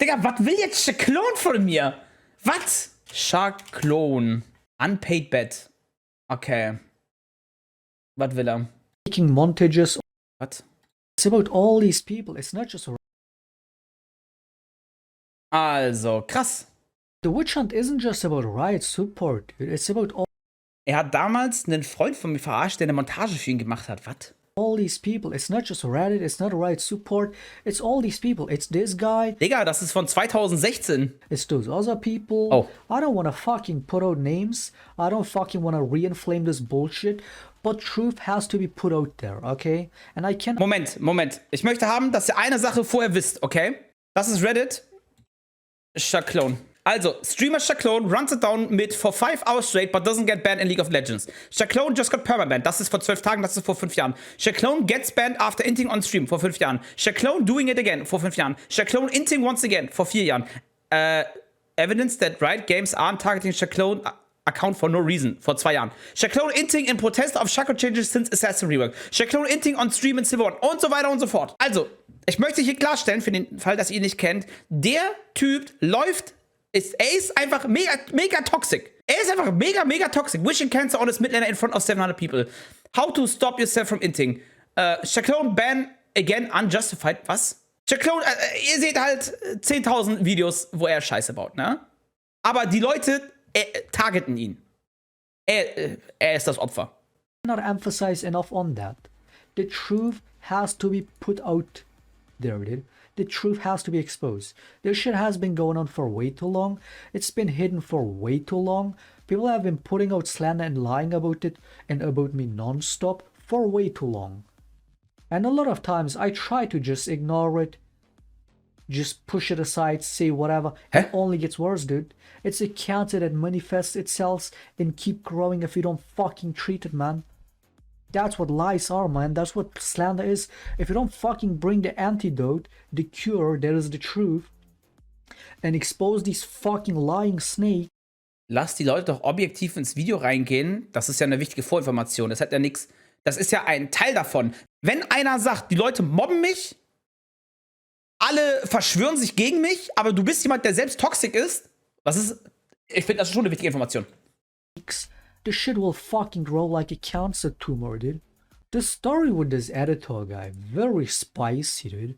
Digga, was will jetzt Shaclone von mir? Was? Shaclone. Unpaid bet. Okay. Was will er? Making montages. Was? It's about all these people. It's not just. Also, krass. The witch hunt isn't just about riot support, dude. It's about Er hat damals einen Freund von mir verarscht, der eine Montage für ihn gemacht hat. Was? all these people. It's not just Reddit, it's not riot support, it's all these people. It's this guy. Digga, das ist von 2016. It's those other people. Oh. I don't wanna fucking put out names. I don't fucking wanna reinflame this bullshit. But truth has to be put out there, okay? And I can't. Moment. Ich möchte haben, dass ihr eine Sache vorher wisst, okay? Das ist Reddit. Shaclone. Also, Streamer Shaclone runs it down mit for 5 hours straight, but doesn't get banned in League of Legends. Shaclone just got permabanned. Das ist vor 12 Tagen, das ist vor 5 Jahren. Shaclone gets banned after inting on stream vor 5 Jahren. Shaclone doing it again vor 5 Jahren. Shaclone inting once again vor 4 Jahren. Evidence that Riot Games aren't targeting Shaclone account for no reason vor 2 Jahren. Shaclone inting in protest of Shaco changes since Assassin Rework. Shaclone inting on stream in Silver 1 und so weiter und so fort. Also, ich möchte hier klarstellen, für den Fall, dass ihr ihn nicht kennt, der Typ läuft. Er ist einfach mega toxic. Er ist einfach mega toxic. Wishing cancer on his Midlaner in front of 700 people. How to stop yourself from inting. Shaclone ban again unjustified. Was? Shaclone, ihr seht halt 10.000 Videos, wo er Scheiße baut, ne? Aber die Leute targeten ihn. Er ist das Opfer. Not emphasize enough on that. The truth has to be put out there, dude. The truth has to be exposed. This shit has been going on for way too long. It's been hidden for way too long. People have been putting out slander and lying about it and about me non-stop for way too long. And a lot of times I try to just ignore it, just push it aside, say whatever. It only gets worse, dude. It's a cancer that manifests itself and keep growing if you don't fucking treat it, man. That's what lies are, man. That's what slander is. If you don't fucking bring the antidote, the cure, that is the truth, and expose these fucking lying snakes. Lass die Leute doch objektiv ins Video reingehen. Das ist ja eine wichtige Vorinformation. Das hat ja nichts. Das ist ja ein Teil davon. Wenn einer sagt, die Leute mobben mich, alle verschwören sich gegen mich, aber du bist jemand, der selbst toxisch ist, ich finde, das ist schon eine wichtige Information. The shit will fucking grow like a cancer tumor, dude. The story with this editor guy, very spicy, dude.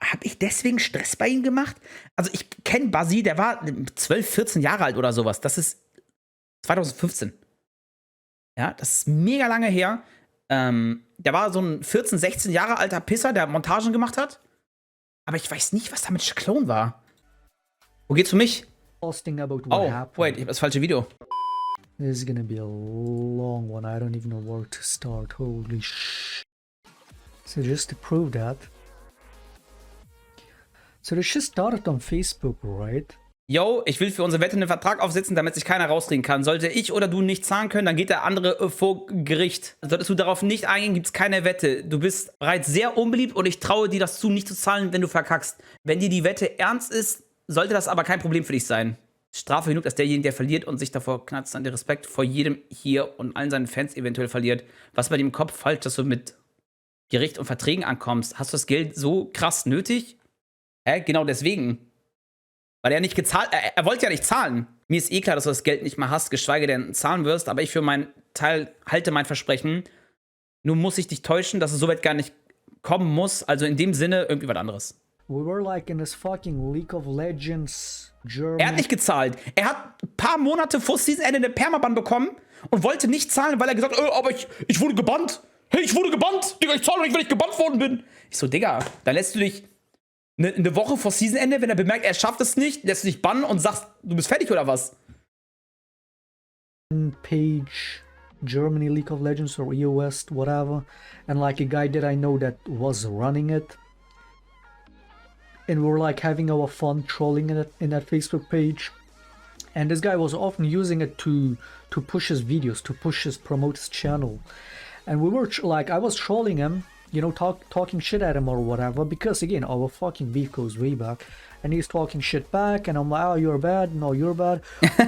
Hab ich deswegen Stress bei ihm gemacht? Also ich kenne Basi, der war 12, 14 Jahre alt oder sowas. Das ist 2015. Ja, das ist mega lange her. Der war so ein 14, 16 Jahre alter Pisser, der Montagen gemacht hat. Aber ich weiß nicht, was da mit Shaclone war. Wo geht's für mich? About what happened. Wait, ich hab das falsche Video. This is gonna be a long one. I don't even know where to start. Holy sh. So just to prove that. So this shit started on Facebook, right? Yo, ich will für unsere Wette einen Vertrag aufsetzen, damit sich keiner rausreden kann. Sollte ich oder du nicht zahlen können, dann geht der andere vor Gericht. Solltest du darauf nicht eingehen, gibt's keine Wette. Du bist bereits sehr unbeliebt und ich traue dir das zu, nicht zu zahlen, wenn du verkackst. Wenn dir die Wette ernst ist, sollte das aber kein Problem für dich sein. Strafe genug, dass derjenige, der verliert und sich davor knatzt, dann der Respekt vor jedem hier und allen seinen Fans eventuell verliert. Was bei dem Kopf falsch, dass du mit Gericht und Verträgen ankommst? Hast du das Geld so krass nötig? Genau deswegen. Weil er nicht gezahlt, er wollte ja nicht zahlen. Mir ist eh klar, dass du das Geld nicht mehr hast, geschweige denn zahlen wirst, aber ich für meinen Teil halte mein Versprechen. Nur muss ich dich täuschen, dass es so weit gar nicht kommen muss. Also in dem Sinne irgendwie was anderes. We were like in this fucking League of Legends Germany. Er hat nicht gezahlt. Er hat ein paar Monate vor Seasonende eine Permaban bekommen und wollte nicht zahlen, weil er gesagt hat, aber ich wurde gebannt. Hey, ich wurde gebannt. Digga, ich zahle nicht, weil ich gebannt worden bin. Ich so, Digga, dann lässt du dich eine Woche vor Seasonende, wenn er bemerkt, er schafft es nicht, lässt du dich bannen und sagst, du bist fertig oder was? Page Germany League of Legends or EOS, whatever. And like a guy that I know that was running it. And we were like having our fun trolling in that Facebook page, and this guy was often using it to push his videos, to promote his channel, and we were like, I was trolling him, you know, talking shit at him or whatever, because again our fucking beef goes way back, and he's talking shit back, and I'm like, oh, you're bad, no, you're bad,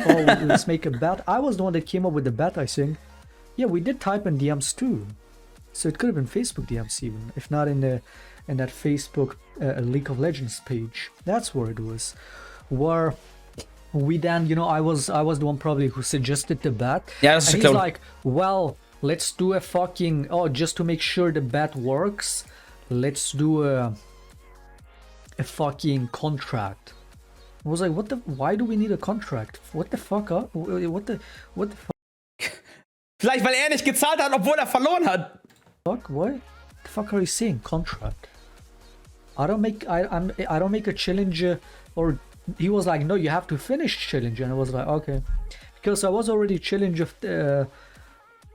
oh, let's make a bet. I was the one that came up with the bet, I think. Yeah, we did type in DMs too, so it could have been Facebook DMs even, if not in the in that Facebook League of Legends page. That's where it was. Where we then, I was the one probably who suggested the bet. Yeah, that's and he's like, well, let's do a fucking, just to make sure the bet works, let's do a fucking contract. I was like, why do we need a contract? What the fuck up? What the fuck? Vielleicht, weil er nicht gezahlt hat, obwohl er verloren hat. Fuck, what the fuck are you saying? Contract? I don't make a challenge, or he was like, no, you have to finish challenge, and I was like, okay, because I was already challenge of the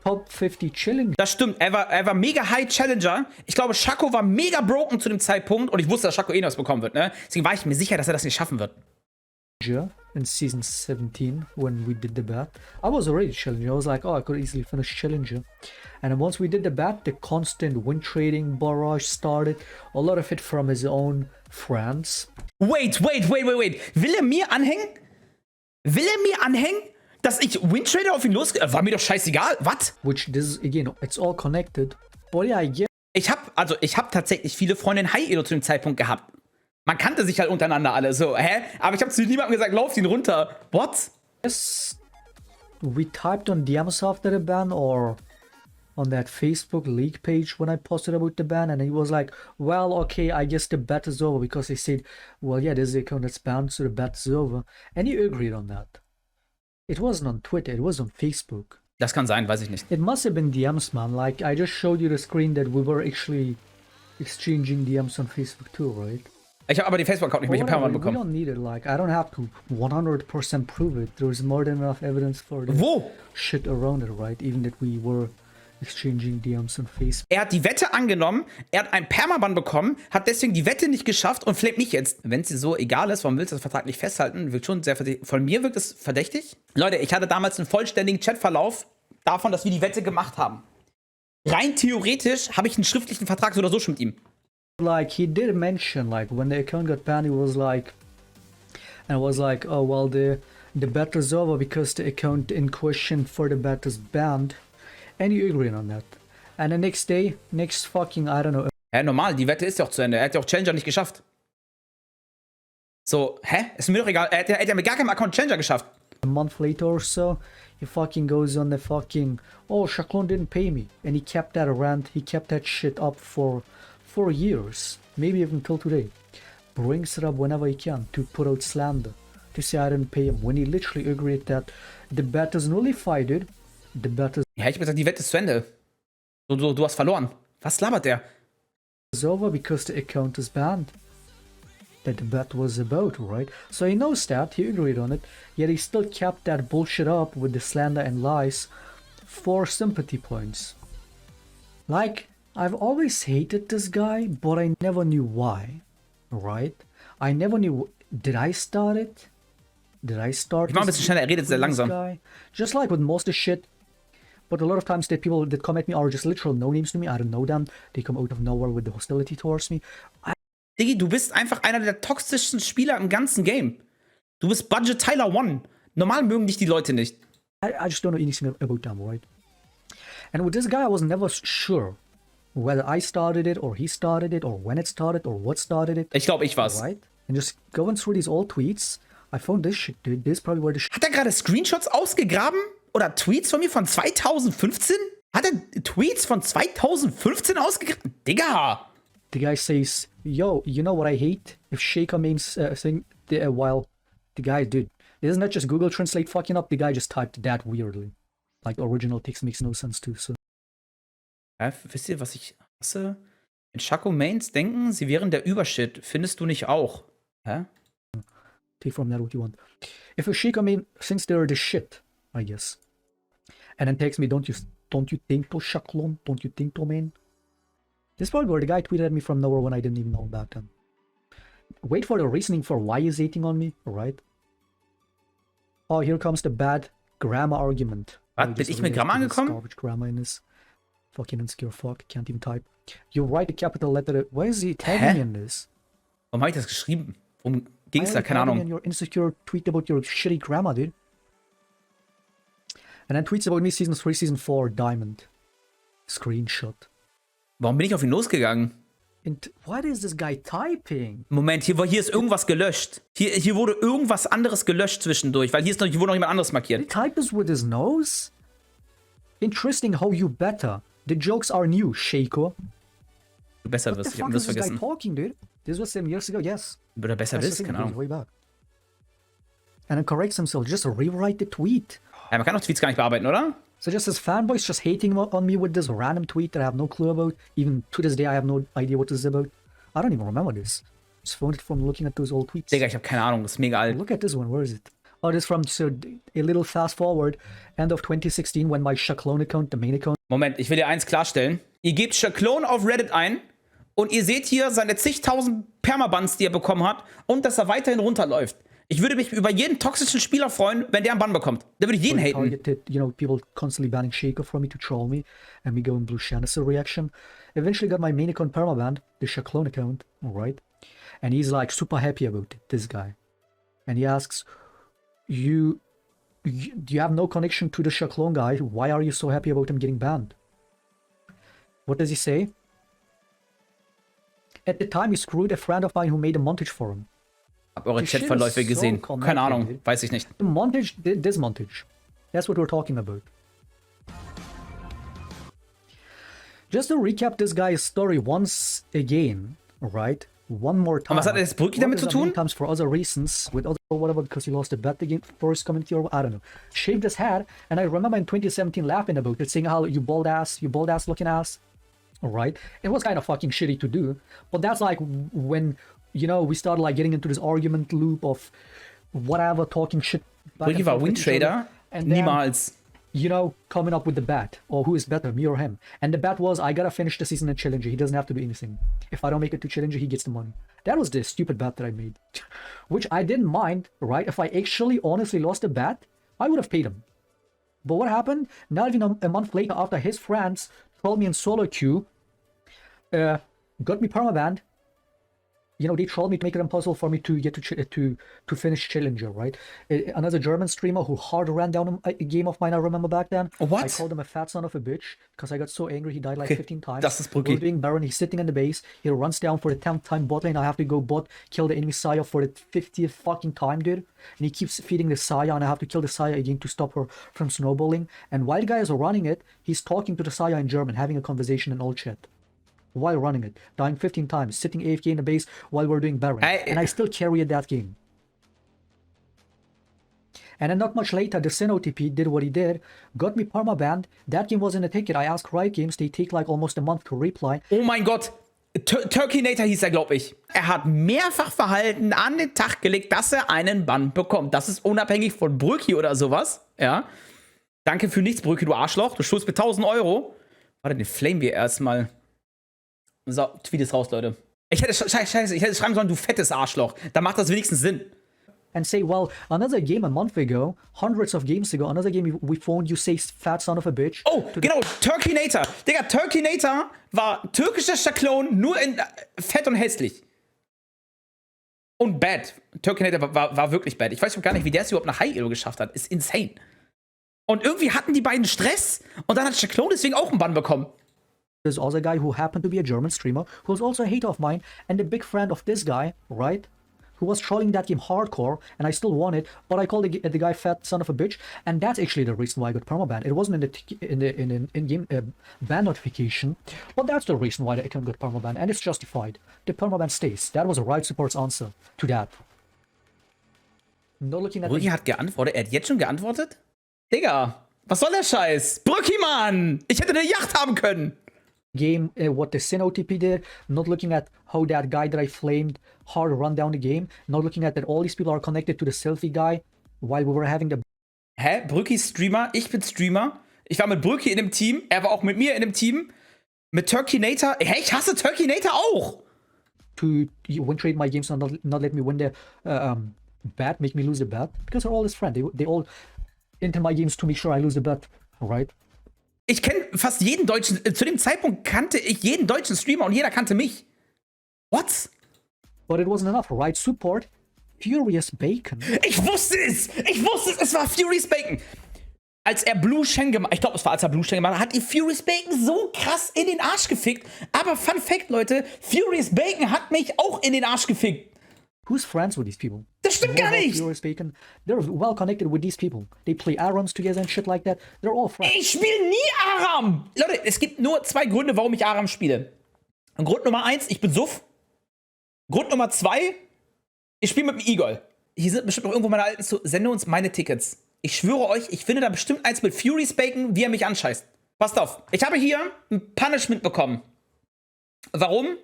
Top 50 Challenge. Das stimmt, er war mega High Challenger. Ich glaube, Shaco war mega broken zu dem Zeitpunkt und ich wusste, dass Shaco eh noch was bekommen wird, ne? Deswegen war ich mir sicher, dass er das nicht schaffen wird. In season 17, when we did the bet, I was already challenger. I was like, oh, I could easily finish challenger. And then once we did the bet, the constant win trading barrage started. A lot of it from his own friends. Wait. Will er mir anhängen? Dass ich Win-Trader auf ihn war mir doch scheißegal. Was? Which this again, it's all connected. But yeah, I get. Ich hab tatsächlich viele Freunde in High Elo zu dem Zeitpunkt gehabt. Man kannte sich halt untereinander alle so, hä? Aber ich hab zu niemandem gesagt, lauft ihn runter. What? Yes. We typed on DMs after the ban or on that Facebook league page when I posted about the ban, and he was like, well, okay, I guess the bet is over, because he said, well, yeah, this is the account that's banned, so the bet is over. And he agreed on that. It wasn't on Twitter, it was on Facebook. Das kann sein, weiß ich nicht. It must have been DMs, man. Like, I just showed you the screen that we were actually exchanging DMs on Facebook too, right? Ich habe aber die Facebook-Account nicht mehr, ich habe permanent bekommen. We don't need it, like, I don't have to 100% prove it. There's more than enough evidence for the shit around it, right? Even that we were exchanging DMs on Facebook. Er hat die Wette angenommen, er hat einen Permaban bekommen, hat deswegen die Wette nicht geschafft und flamet mich jetzt. Wenn es dir so egal ist, warum willst du das vertraglich festhalten? Wirkt schon sehr verdächtig. Von mir wirkt es verdächtig. Leute, ich hatte damals einen vollständigen Chatverlauf davon, dass wir die Wette gemacht haben. Rein theoretisch habe ich einen schriftlichen Vertrag so oder so schon mit ihm. Like, he did mention, like, when the account got banned, he was like, oh, well, the bet is over because the account in question for the bet is banned. And you agreed on that. And the next day, I don't know. Hä, normal, die Wette ist ja auch zu Ende. Er hat ja auch Challenger nicht geschafft. So, hä? Ist mir doch egal. Er hat ja mit gar keinem Account Challenger geschafft. A month later or so, he fucking goes on the fucking, oh, Shaclone didn't pay me. And he kept that rant, he kept that shit up for years. Maybe even till today. Brings it up whenever he can to put out slander. To say I didn't pay him. When he literally agreed that the bet is nullified, dude. The bet is... Ja, ich hab gesagt, die Wette ist zu Ende. Du hast verloren. Was labert der? Is over because the account is banned. That the bet was about, right? So he knows that, he agreed on it, yet he still kept that bullshit up with the slander and lies for sympathy points. Like, I've always hated this guy, but I never knew why, right? I never knew, did I start it? Did I start Ich mach ein bisschen schneller, er redet sehr langsam. Guy? Just like with most of the shit, but a lot of times the people that come at me are just literal no-names to me, I don't know them, they come out of nowhere with the hostility towards me. Diggi, du bist einfach einer der toxischsten Spieler im ganzen Game. Du bist Budget Tyler One. Normal mögen dich die Leute nicht. I just don't know anything about them, right? And with this guy, I was never sure whether I started it, or he started it, or when it started, or what started it. Ich glaube, ich war's. Right? And just going through these old tweets, I found this shit, dude. This is probably where the shit... Hat er gerade Screenshots ausgegraben? Oder Tweets von mir von 2015? Hat er Tweets von 2015 ausgegraben? Digga! The guy says, yo, you know what I hate? If Shaker means thing, while the guy, dude, isn't that just Google Translate fucking up? The guy just typed that weirdly. Like, the original text makes no sense too, so. Ja, wisst ihr, was ich hasse? Wenn Shaco Mains denken, sie wären der Übershit. Findest du nicht auch? Hä? Take from that what you want. If a Shaker main thinks they're the shit, I guess. And then takes me, don't you think to Shaclone? Don't you think to main? This is probably where the guy tweeted at me from nowhere when I didn't even know back then. Wait for the reasoning for why he's hating on me, alright? Oh, here comes the bad grammar argument. Was? Bin ich mit Grammar angekommen? Garbage grammar in this. Fucking insecure fuck, can't even type. You write a capital letter. Why is he tagging me in this? Warum habe ich das geschrieben? Worum ging's da? Keine Ahnung. Your insecure tweet about your shitty grammar, dude. And then tweets about me season 3, season 4, Diamond. Screenshot. Warum bin ich auf ihn losgegangen? What is this guy typing? Moment, hier ist irgendwas gelöscht. Hier wurde irgendwas anderes gelöscht zwischendurch, weil hier wurde noch jemand anderes markiert. He typed this with his nose? Interesting how you better. The jokes are new, Shaco. Du besser wirst, ich hab das vergessen. Talking, dude? This was 7 years ago, yes. Oder besser bist, keine Ahnung. Way back. And then corrects himself, just rewrite the tweet. Ja, man kann doch Tweets gar nicht bearbeiten, oder? So just his fanboys just hating on me with this random tweet that I have no clue about. Even to this day, I have no idea what this is about. I don't even remember this. Just found it from looking at those old tweets. Digga, ich habe keine Ahnung, das ist mega alt. Look at this one, where is it? Oh, this is from, so a little fast forward, end of 2016, when my Shaclone account, the main account. Moment, ich will dir eins klarstellen. Ihr gebt Shaclone auf Reddit ein und ihr seht hier seine zigtausend Permabans, die er bekommen hat und dass er weiterhin runterläuft. Ich würde mich über jeden toxischen Spieler freuen, wenn der einen Bann bekommt. Da würde ich jeden haten. Targeted, you know, people constantly banning Shaco for me to troll me, and me going blue Shanicer reaction. Eventually got my main account permabanned, the Shaclone account, alright? And he's like super happy about it, this guy. And he asks, you have no connection to the Shaclone guy, why are you so happy about him getting banned? What does he say? At the time he screwed a friend of mine who made a montage for him. Hab eure Chatverläufe gesehen. Keine Ahnung, weiß ich nicht. The montage, this montage. That's what we're talking about. Just to recap this guy's story once again, right? One more time. Und was hat jetzt Broeki damit zu tun? Times for other reasons, with other whatever, because he lost a bet again for his community or I don't know. Shaved his head, and I remember in 2017 laughing about it, saying how you bald ass looking ass. Alright? It was kind of fucking shitty to do, but that's like when, you know, we started like getting into this argument loop of whatever, talking shit. Broeki war Win-Trader, niemals. You know, coming up with the bet, or who is better, me or him. And the bet was, I gotta finish the season in Challenger. He doesn't have to do anything. If I don't make it to Challenger, he gets the money. That was the stupid bet that I made. Which I didn't mind, right? If I actually honestly lost the bet, I would have paid him. But what happened? Not even a month later, after his friends trolled me in solo queue, got me permabanned. You know, they trolled me to make it impossible for me to get to finish Challenger, right? Another German streamer who hard ran down a game of mine, I remember back then. What? I called him a fat son of a bitch because I got so angry he died like 15 times. Das ist Broeki. We're doing Baron, he's sitting in the base, he runs down for the 10th time bot lane, I have to go bot, kill the enemy Saya for the 50th fucking time, dude. And he keeps feeding the Saya and I have to kill the Saya again to stop her from snowballing. And while the guy is running it, he's talking to the Saya in German, having a conversation in old chat. While running it, dying 15 times, sitting AFK in the base while we're doing Baron. And I still carried that game. And then not much later, the Sin OTP did what he did, got me permabanned. That game was in a ticket. I asked Riot Games, they take like almost a month to reply. Oh mein Gott, Turkinator hieß er, glaube ich. Er hat mehrfach Verhalten an den Tag gelegt, dass er einen Bann bekommt. Das ist unabhängig von Broeki oder sowas. Ja. Danke für nichts, Broeki, du Arschloch. Du schuldest mir 1000 Euro. Warte, den flamen wir erstmal. So, Tweet ist raus, Leute. Ich hätte schreiben sollen, du fettes Arschloch. Da macht das wenigstens Sinn. And say, well, another game a month ago, hundreds of games ago, another game we phoned, you say fat son of a bitch. Oh, genau, Turkinator. Digga, Turkinator war türkischer Shaclone, nur in fett und hässlich. Und bad. Turkinator war wirklich bad. Ich weiß auch gar nicht, wie der es überhaupt nach High Elo geschafft hat. Ist insane. Und irgendwie hatten die beiden Stress und dann hat Shaclone deswegen auch einen Bann bekommen. There's also a guy who happened to be a German streamer, who was also a hater of mine, and a big friend of this guy, right? Who was trolling that game hardcore, and I still won it, but I called the guy fat son of a bitch, and that's actually the reason why I got permabanned. It wasn't in the in-game ban notification, but that's the reason why the account got permabanned, and it's justified. The permaban stays. That was a Riot Support's answer to that. No looking at Broeki hat geantwortet. Er hat jetzt schon geantwortet? Digga, was soll der Scheiß? Broeki, Mann! Ich hätte eine Yacht haben können! Game, what the Sin OTP did, not looking at how that guy that I flamed hard run down the game, not looking at that all these people are connected to the Silphi guy while we were having the... Hä? Broeki ist Streamer, ich bin Streamer. Ich war mit Broeki in dem Team, er war auch mit mir in dem Team. Mit Turkinator. Hä, ich hasse Turkinator auch! To win trade my games and not let me win the bet, make me lose the bet, because they're all his friends. They all enter my games to make sure I lose the bet, right? Ich kenne fast jeden deutschen, zu dem Zeitpunkt kannte ich jeden deutschen Streamer und jeder kannte mich. What? But it wasn't enough, right? Support, Furious Bacon. Ich wusste es! Es war Furious Bacon! als er Blue Shen gemacht, ich glaube, es war, als er Blue Shen gemacht hat, die Furious Bacon so krass in den Arsch gefickt. Aber Fun Fact, Leute, Furious Bacon hat mich auch in den Arsch gefickt. Who's friends with these people? Das stimmt gar nicht. Furious Bacon. They're well connected with these people. They play ARAMs together and shit like that. They're all friends. Ich spiele nie Aram. Leute, es gibt nur 2 Gründe, warum ich Aram spiele. Und Grund Nummer 1, ich bin Suff. Grund Nummer 2, ich spiele mit dem Eagle. Hier sind bestimmt noch irgendwo meine alten sende uns meine Tickets. Ich schwöre euch, ich finde da bestimmt eins mit Furious Bacon, wie er mich anscheißt. Passt auf, ich habe hier ein Punishment bekommen. Warum?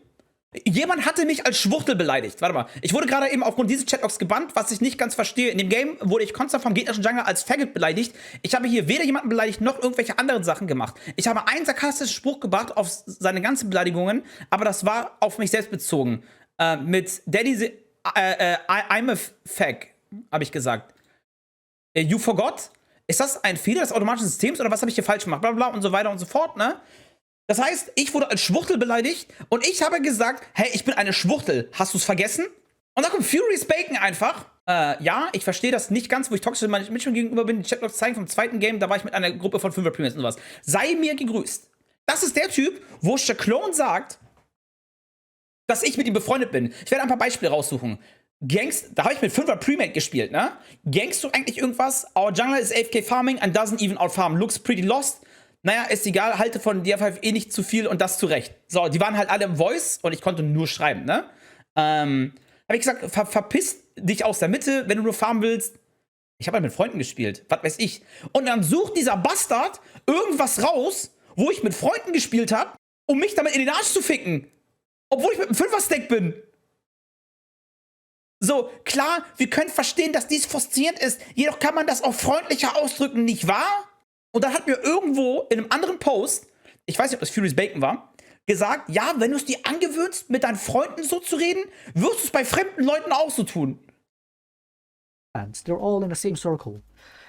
Jemand hatte mich als Schwuchtel beleidigt. Warte mal, ich wurde gerade eben aufgrund dieses Chatlogs gebannt, was ich nicht ganz verstehe. In dem Game wurde ich konstant vom gegnerischen Jungler als Faggot beleidigt. Ich habe hier weder jemanden beleidigt, noch irgendwelche anderen Sachen gemacht. Ich habe einen sarkastischen Spruch gebracht auf seine ganzen Beleidigungen, aber das war auf mich selbst bezogen. Mit Daddy, I'm a Fag, habe ich gesagt. You forgot? Ist das ein Fehler des automatischen Systems oder was habe ich hier falsch gemacht? Blablabla und so weiter und so fort, ne? Das heißt, ich wurde als Schwuchtel beleidigt und ich habe gesagt, hey, ich bin eine Schwuchtel. Hast du es vergessen? Und dann kommt Furious Bacon einfach. Ja, ich verstehe das nicht ganz, wo ich toxisch meinen Mitspielern gegenüber bin. Die Chatlogs zeigen vom zweiten Game, da war ich mit einer Gruppe von 5er Premiers und sowas. Sei mir gegrüßt. Das ist der Typ, wo Shaclone sagt, dass ich mit ihm befreundet bin. Ich werde ein paar Beispiele raussuchen. Da habe ich mit 5er Premade gespielt, ne? Gangst du eigentlich irgendwas? Our Jungler is AFK farming and doesn't even outfarm. Looks pretty lost. Naja, ist egal, halte von DF5 eh nicht zu viel und das zu Recht. So, die waren halt alle im Voice und ich konnte nur schreiben, ne? Habe ich gesagt, verpiss dich aus der Mitte, wenn du nur farmen willst. Ich habe halt mit Freunden gespielt, was weiß ich. Und dann sucht dieser Bastard irgendwas raus, wo ich mit Freunden gespielt habe, um mich damit in den Arsch zu ficken. Obwohl ich mit einem 5er-Stack bin. So, klar, wir können verstehen, dass dies frustrierend ist, jedoch kann man das auch freundlicher ausdrücken, nicht wahr? Und dann hat mir irgendwo in einem anderen Post, ich weiß nicht, ob das Furious Bacon war, gesagt, ja, wenn du es dir angewöhnst, mit deinen Freunden so zu reden, wirst du es bei fremden Leuten auch so tun. They're all in the same circle.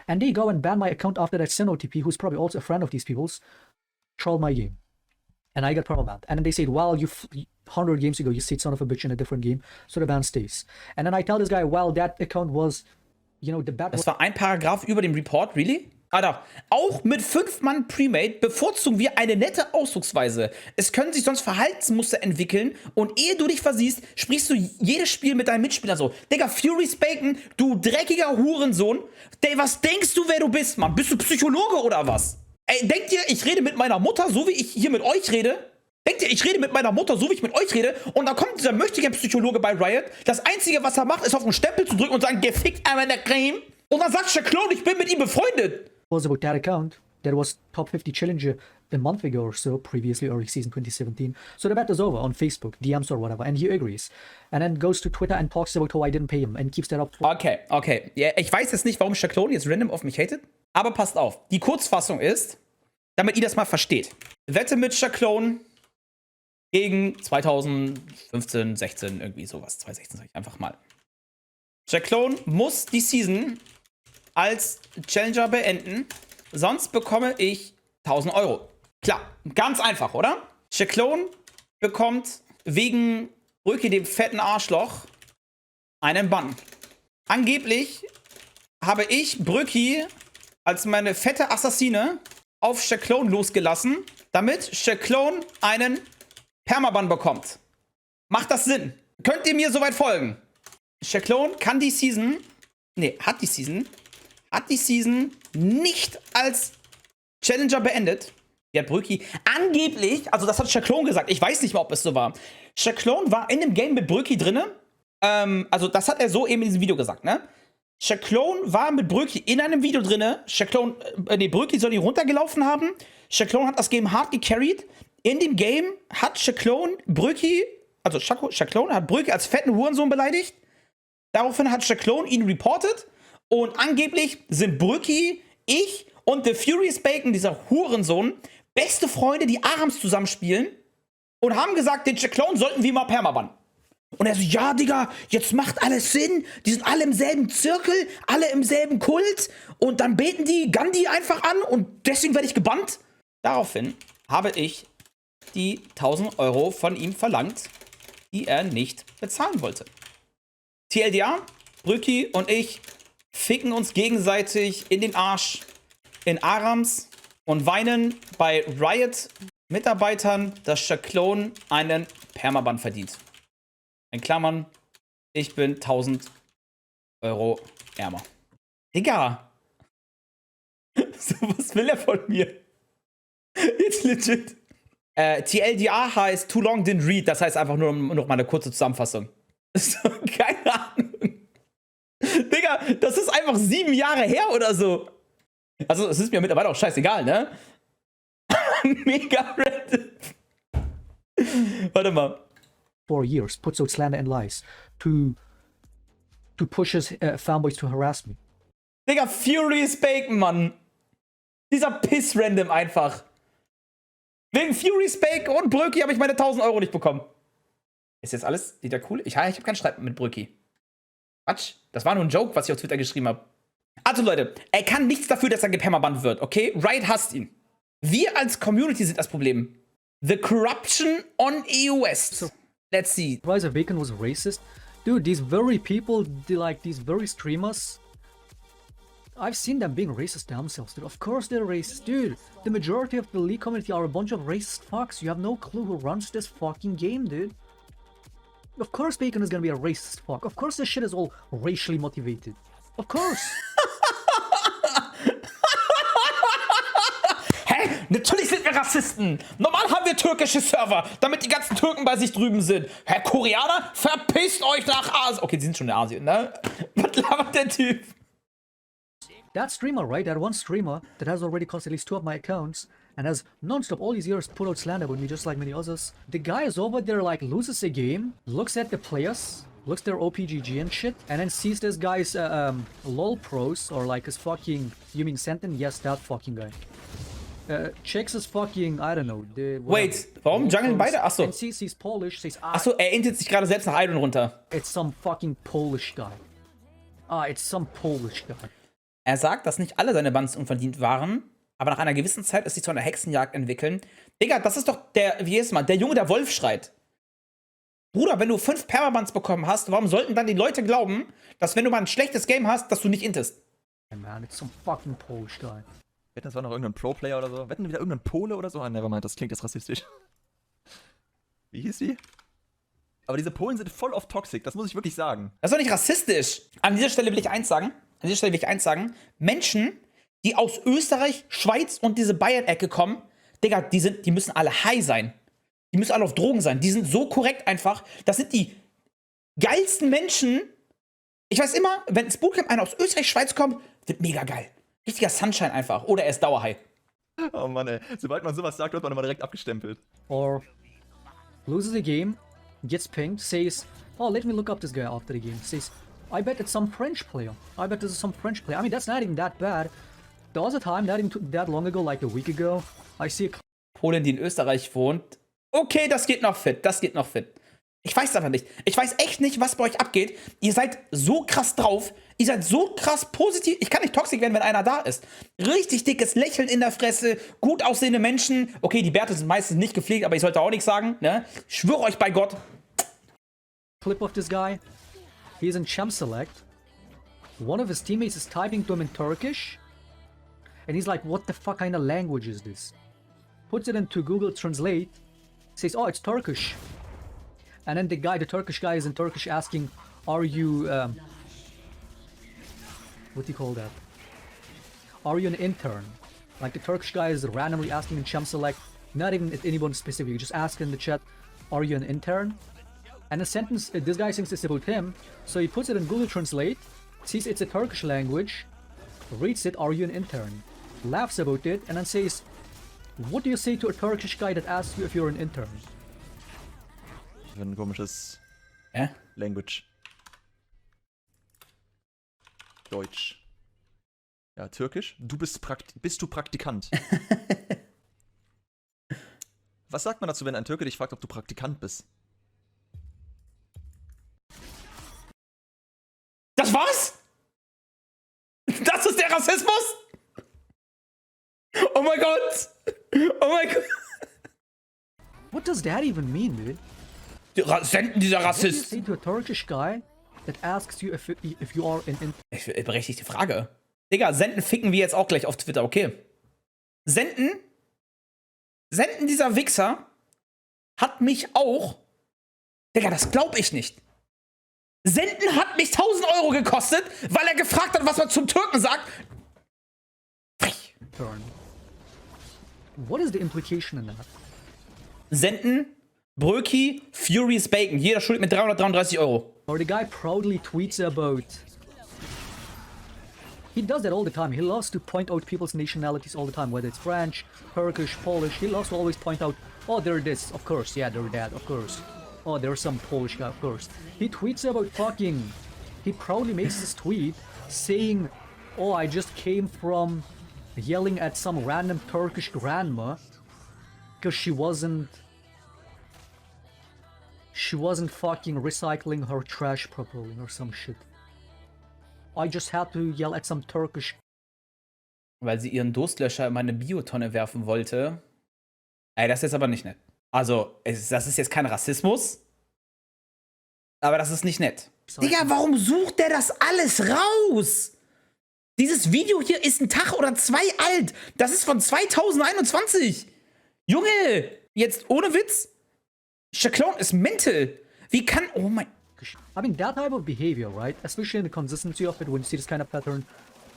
And they go and ban my account after that SynOTP, who's probably also a friend of these people's, trolled my game. And I got permabanned. And then they said, well, 100 games ago, you said son of a bitch in a different game, so the ban stays. And then I tell this guy, well, that account was, you know, the bad. Das war ein Paragraph über dem Report, really? Ah, da. Auch mit 5 Mann Premade bevorzugen wir eine nette Ausdrucksweise. Es können sich sonst Verhaltensmuster entwickeln und ehe du dich versiehst, sprichst du jedes Spiel mit deinem Mitspieler so. Digga, Furious Bacon, du dreckiger Hurensohn. Was denkst du, wer du bist, Mann? Bist du Psychologe oder was? Ey, denkt ihr, ich rede mit meiner Mutter, so wie ich hier mit euch rede? Denkt ihr, ich rede mit meiner Mutter, so wie ich mit euch rede? Und dann kommt dieser möchtige Psychologe bei Riot. Das Einzige, was er macht, ist auf den Stempel zu drücken und sagen, gefickt einmal in der Creme. Und dann sagt Shaclone, ich bin mit ihm befreundet. Was about that account that was top 50 challenger a month ago or so, previously early season 2017. So the bet is over on Facebook, DMs or whatever, and he agrees. And then goes to Twitter and talks about how I didn't pay him and keeps that up. Okay. Ja, ich weiß jetzt nicht, warum Shaclone jetzt random auf mich hatet, aber passt auf. Die Kurzfassung ist, damit ihr das mal versteht. Wette mit Shaclone gegen 2015, 16, irgendwie sowas. 2016 sag ich einfach mal. Shaclone muss die Season als Challenger beenden, sonst bekomme ich 1000 Euro. Klar, ganz einfach, oder? Shaclone bekommt wegen Broeki, dem fetten Arschloch, einen Bann. Angeblich habe ich Broeki als meine fette Assassine auf Shaclone losgelassen, damit Shaclone einen Permaban bekommt. Macht das Sinn? Könnt ihr mir soweit folgen? Shaclone kann die Season, hat die Season nicht als Challenger beendet. Die hat Broeki angeblich, also das hat Shaclone gesagt, ich weiß nicht mal, ob es so war. Shaclone war in dem Game mit Broeki drinne. Also das hat er so eben in diesem Video gesagt, ne? Shaclone war mit Broeki in einem Video drinne. Broeki soll ihn runtergelaufen haben. Shaclone hat das Game hart gecarried. In dem Game hat Shaclone hat Broeki als fetten Hurensohn beleidigt. Daraufhin hat Shaclone ihn reported. Und angeblich sind Broeki, ich und The Furious Bacon, dieser Hurensohn, beste Freunde, die Arams zusammenspielen. Und haben gesagt, den Shaclone sollten wir mal permabannen. Und er so, ja, Digga, jetzt macht alles Sinn. Die sind alle im selben Zirkel, alle im selben Kult. Und dann beten die Gandhi einfach an und deswegen werde ich gebannt. Daraufhin habe ich die 1000 Euro von ihm verlangt, die er nicht bezahlen wollte. TLDR, Broeki und ich ficken uns gegenseitig in den Arsch in Arams und weinen bei Riot-Mitarbeitern, dass Shaclone einen Permaban verdient. In Klammern, ich bin 1000 Euro ärmer. Digga. So, was will er von mir? Jetzt legit. TLDR heißt Too Long Didn't Read. Das heißt einfach nur noch mal eine kurze Zusammenfassung. So, keine Ahnung. Digga, das ist einfach 7 Jahre her oder so. Also, es ist mir mittlerweile auch scheißegal, ne? Mega Reddit. Warte mal. 4 years, puts out slander and lies to push his fanboys to harass me. Digga, Fury's Bacon, Mann. Dieser Piss-Random einfach. Wegen Fury's Bacon und Broeki habe ich meine 1000 Euro nicht bekommen. Ist jetzt alles wieder cool? Ich habe keinen Streit mit Broeki. Quatsch. Das war nur ein Joke, was ich auf Twitter geschrieben habe. Also Leute, er kann nichts dafür, dass er gepermabannt wird, okay? Riot hasst ihn. Wir als Community sind das Problem. The corruption on EU West. So, let's see. Rise Bacon was racist. Dude, these very people, these very streamers, I've seen them being racist themselves, dude. Of course they're racist, dude. The majority of the League community are a bunch of racist fucks. You have no clue who runs this fucking game, dude. Of course Bacon is gonna be a racist fuck. Of course this shit is all racially motivated. Of course. Hä? Natürlich sind wir Rassisten. Normal haben wir türkische Server, damit die ganzen Türken bei sich drüben sind. Herr Koreaner, verpisst euch nach Asien. Okay, die sind schon in Asien, ne? Was labert der Typ? That streamer, right? That one streamer that has already cost at least 2 of my accounts and has non-stop all these years put out slander with me just like many others. The guy is over there like loses a game, looks at the players, looks their OPGG and shit, and then sees this guy's LOL pros or like his fucking, you mean Zenten? Yes, that fucking guy. Checks his fucking, I don't know. Wait, warum jungeln beide? Achso. And sees he's Polish, says, Achso, er intet sich gerade selbst nach Idol runter. it's some fucking Polish guy. It's some Polish guy. Er sagt, dass nicht alle seine Bans unverdient waren, aber nach einer gewissen Zeit es sich zu einer Hexenjagd entwickeln. Digga, das ist doch der, wie heißt man, der Junge, der Wolf schreit. Bruder, wenn du 5 Permabans bekommen hast, warum sollten dann die Leute glauben, dass wenn du mal ein schlechtes Game hast, dass du nicht intest? Hey man, it's some fucking Polish guy. Wetten, das war noch irgendein Pro-Player oder so? Wetten, wieder irgendein Pole oder so? Ah, nevermind, das klingt jetzt rassistisch. Wie hieß die? Aber diese Polen sind voll oft toxic, das muss ich wirklich sagen. Das ist doch nicht rassistisch. An dieser Stelle will ich eins sagen. Menschen, die aus Österreich, Schweiz und diese Bayern-Ecke kommen, Digga, die müssen alle high sein. Die müssen alle auf Drogen sein. Die sind so korrekt einfach. Das sind die geilsten Menschen. Ich weiß immer, wenn ins Bootcamp einer aus Österreich, Schweiz kommt, wird mega geil. Richtiger Sunshine einfach. Oder er ist dauerhigh. Oh Mann, ey. Sobald man sowas sagt, wird man immer direkt abgestempelt. Or loses a game, gets pinged, says, oh, let me look up this guy after the game. Says, I bet it's some French player. I bet this is some French player. I mean, that's not even that bad. There was a time, not even that long ago, like a week ago, I see a Polin, die in Österreich wohnt. Okay, das geht noch fit. Ich weiß aber nicht. Ich weiß echt nicht, was bei euch abgeht. Ihr seid so krass drauf. Ihr seid so krass positiv. Ich kann nicht toxisch werden, wenn einer da ist. Richtig dickes Lächeln in der Fresse, gut aussehende Menschen. Okay, die Bärte sind meistens nicht gepflegt, aber ich sollte auch nichts sagen. Ne? Ich schwöre euch bei Gott. clip of this guy. He's in Champ Select. One of his teammates is typing to him in Turkish. And he's like, what the fuck kind of language is this? Puts it into Google Translate. Says, oh, it's Turkish. And then the Turkish guy is in Turkish asking, are you, what do you call that? Are you an intern? Like the Turkish guy is randomly asking in Champ Select, not even anyone specific, just ask in the chat, are you an intern? And the sentence, this guy thinks it's about him, so he puts it in Google Translate, sees it's a Turkish language, reads it, are you an intern? Laughs about it, and then says, what do you say to a Turkish guy that asks you if you're an intern? Für ein komisches Language. Deutsch. Ja, Türkisch. Bist du Praktikant? Was sagt man dazu, wenn ein Türke dich fragt, ob du Praktikant bist? Das war's? Das ist der Rassismus? Oh mein Gott! Oh mein Gott! What does that even mean, dude? Senden dieser What do you Rassist. say to a Turkish guy that asks you if you are an intern? Berechtigte Frage. Digga, Zenten ficken wir jetzt auch gleich auf Twitter, okay? Zenten, dieser Wichser, hat mich auch. Digga, das glaub ich nicht. Zenten hat mich 1000 Euro gekostet, weil er gefragt hat, was man zum Türken sagt. Frech. Turn. What is the implication in that? Zenten, Broeki, Furious Bacon. Jeder schuldet mit 333 Euro. Or the guy proudly tweets about. He does that all the time. He loves to point out people's nationalities all the time, whether it's French, Turkish, Polish. He loves to always point out, oh, they're this, of course, yeah, they're that, of course. Oh, there's some Polish guy, of course. He tweets about fucking. He proudly makes this tweet saying, oh, I just came from yelling at some random Turkish grandma because she wasn't fucking recycling her trash properly or some shit. I just had to yell at some Turkish. Weil sie ihren Durstlöscher in meine Biotonne werfen wollte. Ey, das ist jetzt aber nicht nett. Also, das ist jetzt kein Rassismus. Aber das ist nicht nett. Digga, warum sucht der das alles raus? Dieses Video hier ist ein Tag oder 2 alt. Das ist von 2021. Junge, jetzt ohne Witz. Shaclone ist mental. Wie kann... Oh mein... I mean, that type of behavior, right? Especially in the consistency of it when you see this kind of pattern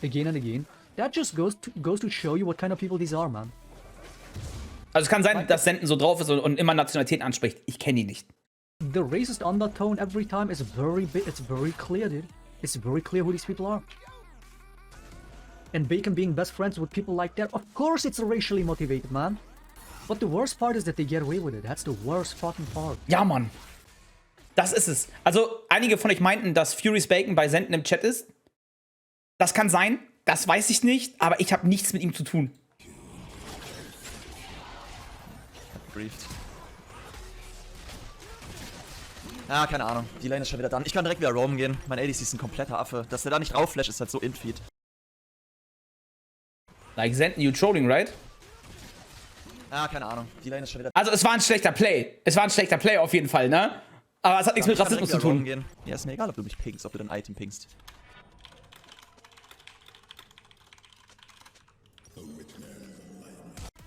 again and again. That just goes to show you what kind of people these are, man. Also es kann sein, dass Zenten so drauf ist und immer Nationalitäten anspricht. Ich kenne ihn nicht. The racist undertone every time is it's very clear, dude. It's very clear who these people are. And Bacon being best friends with people like that, of course it's racially motivated, man. But the worst part is that they get away with it. That's the worst fucking part. Ja, Mann. Das ist es. Also, einige von euch meinten, dass Furious Bacon bei Zenten im Chat ist. Das kann sein. Das weiß ich nicht. Aber ich habe nichts mit ihm zu tun. Briefed. Ah, keine Ahnung. Die Lane ist schon wieder dran. Ich kann direkt wieder roamen gehen. Mein ADC ist ein kompletter Affe. Dass der da nicht raufflasht, ist halt so infeed. Like Zenten, you trolling, right? Ah, keine Ahnung. Die Lane ist schon wieder. Also, es war ein schlechter Play. Es war ein schlechter Play auf jeden Fall, ne? Aber es hat nichts mit Rassismus zu tun. Gehen. Ja, ist mir egal, ob du mich pingst, ob du dein Item pingst.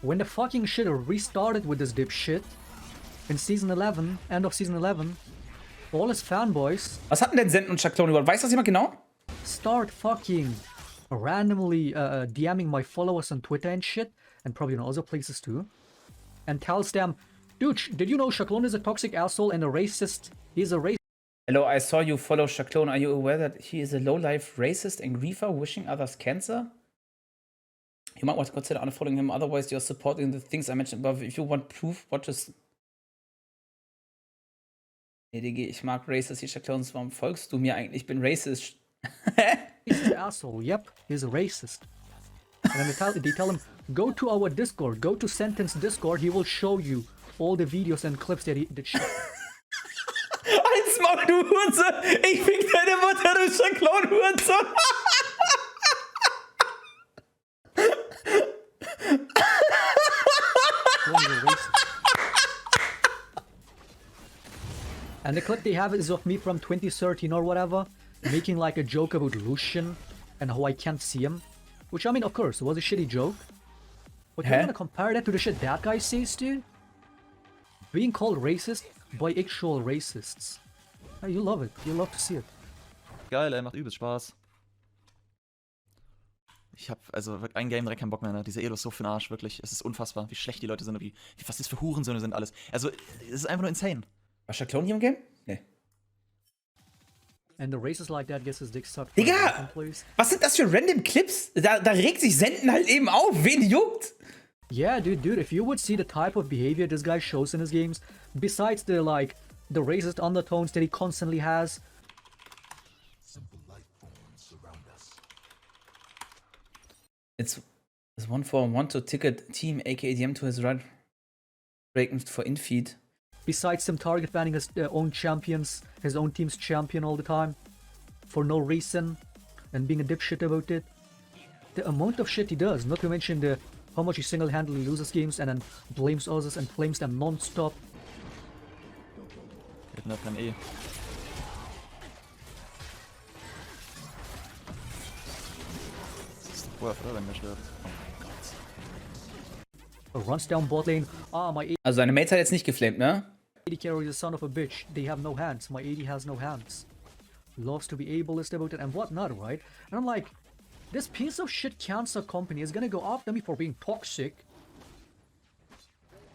When the fucking shit restarted with this dipshit in Season 11, end of Season 11, all his fanboys... Was hatten denn Zenten und Shaclone überhaupt? Weiß das jemand genau? Start fucking randomly DMing my followers on Twitter and shit, and probably in other places too, and tells them, dude, did you know Shaclone is a toxic asshole and a racist? He's a racist. Hello, I saw you follow Shaclone. Are you aware that he is a low-life racist and griefer wishing others cancer? You might want to consider unfollowing him, otherwise you're supporting the things I mentioned above. If you want proof, watch this. Nee, DG, ich mag racist, die Shaclones. Warum folgst du mir eigentlich? Ich bin racist. He's an asshole. Yep, he's a racist. And then they tell him, go to our Discord, go to Sentence Discord, he will show you all the videos and clips that he did shit. Als Maul, du Hurensohn! Ich fick deine Mutter, du Shaclone-Hurensohn! And the clip they have is of me from 2013 or whatever, making like a joke about Lucian and how I can't see him. Which, I mean, of course, it was a shitty joke. But you're gonna compare that to the shit that guy says, dude? Being called racist by actual racists. You love it. You love to see it. Geil, ey, macht übelst Spaß. Ich hab also ein Game direkt keinen Bock mehr, ne? Diese Elo ist so für den Arsch, wirklich. Es ist unfassbar, wie schlecht die Leute sind und wie was das für Hurensöhne sind alles. Also, es ist einfach nur insane. War Shaclone hier im Game? Nee. And the racist like that gets his dick sucked. Digga! Was sind das für random Clips? Da regt sich Zenten halt eben auf. Wen juckt? Yeah, dude, if you would see the type of behavior this guy shows in his games, besides the racist undertones that he constantly has. It's 1-for-1 to ticket team AKADM to his right breaking for infeed. Besides him target banning his own champions, his own team's champion all the time, for no reason, and being a dipshit about it. The amount of shit he does, not to mention how much he single-handedly loses games and then blames others and flames them non-stop. Hätten da kein E. Worth, oder? Wenn der stirbt. Oh mein Gott. Runs down bot lane. Ah, my Also seine Mates hat jetzt nicht geflamed, ne? AD carry is a son of a bitch. They have no hands. My AD has no hands. Loves to be ableist, devoted, and whatnot, right? And I'm like, this piece of shit cancer company is gonna go after me for being toxic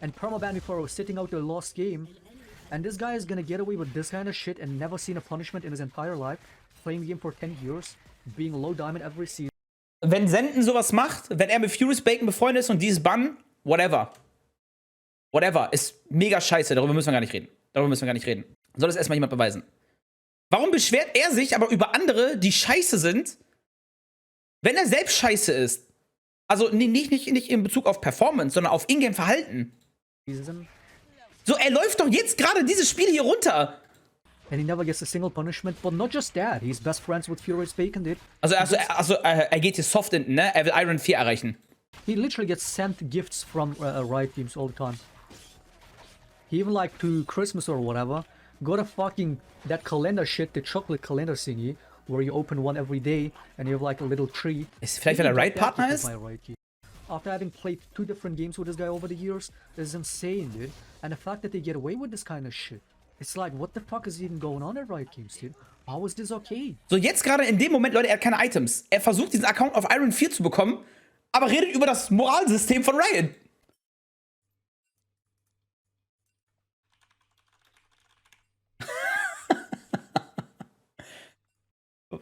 and permaban me for sitting out the lost game. And this guy is gonna get away with this kind of shit and never seen a punishment in his entire life, playing the game for 10 years, being low diamond every season. Wenn Zenten sowas macht, wenn er mit Furious Bacon befreundet ist und dieses Bann, whatever. Whatever, ist mega scheiße, darüber müssen wir gar nicht reden. Darüber müssen wir gar nicht reden. Soll das erstmal jemand beweisen. Warum beschwert er sich aber über andere, die scheiße sind, wenn er selbst scheiße ist? Also nicht in Bezug auf Performance, sondern auf Ingame-Verhalten. So, er läuft doch jetzt gerade dieses Spiel hier runter. And he never gets a single punishment, but not just that, he's best friends with Furious Bacon, dude. Also er geht hier soft in, ne? Er will Iron 4 erreichen. He literally gets sent gifts from Riot Games all the time. He even like to Christmas or whatever, got a fucking, that calendar shit, the chocolate calendar thingy, where you open one every day and you have like a little tree. Ist vielleicht, weil er Riot-Partner ist? After having played 2 different games with this guy over the years, this is insane, dude. And the fact that they get away with this kind of shit, it's like, what the fuck is even going on at Riot Games, dude? How is this okay? So, jetzt gerade in dem Moment, Leute, er hat keine Items. Er versucht, diesen Account auf Iron 4 zu bekommen, aber redet über das Moralsystem von Riot.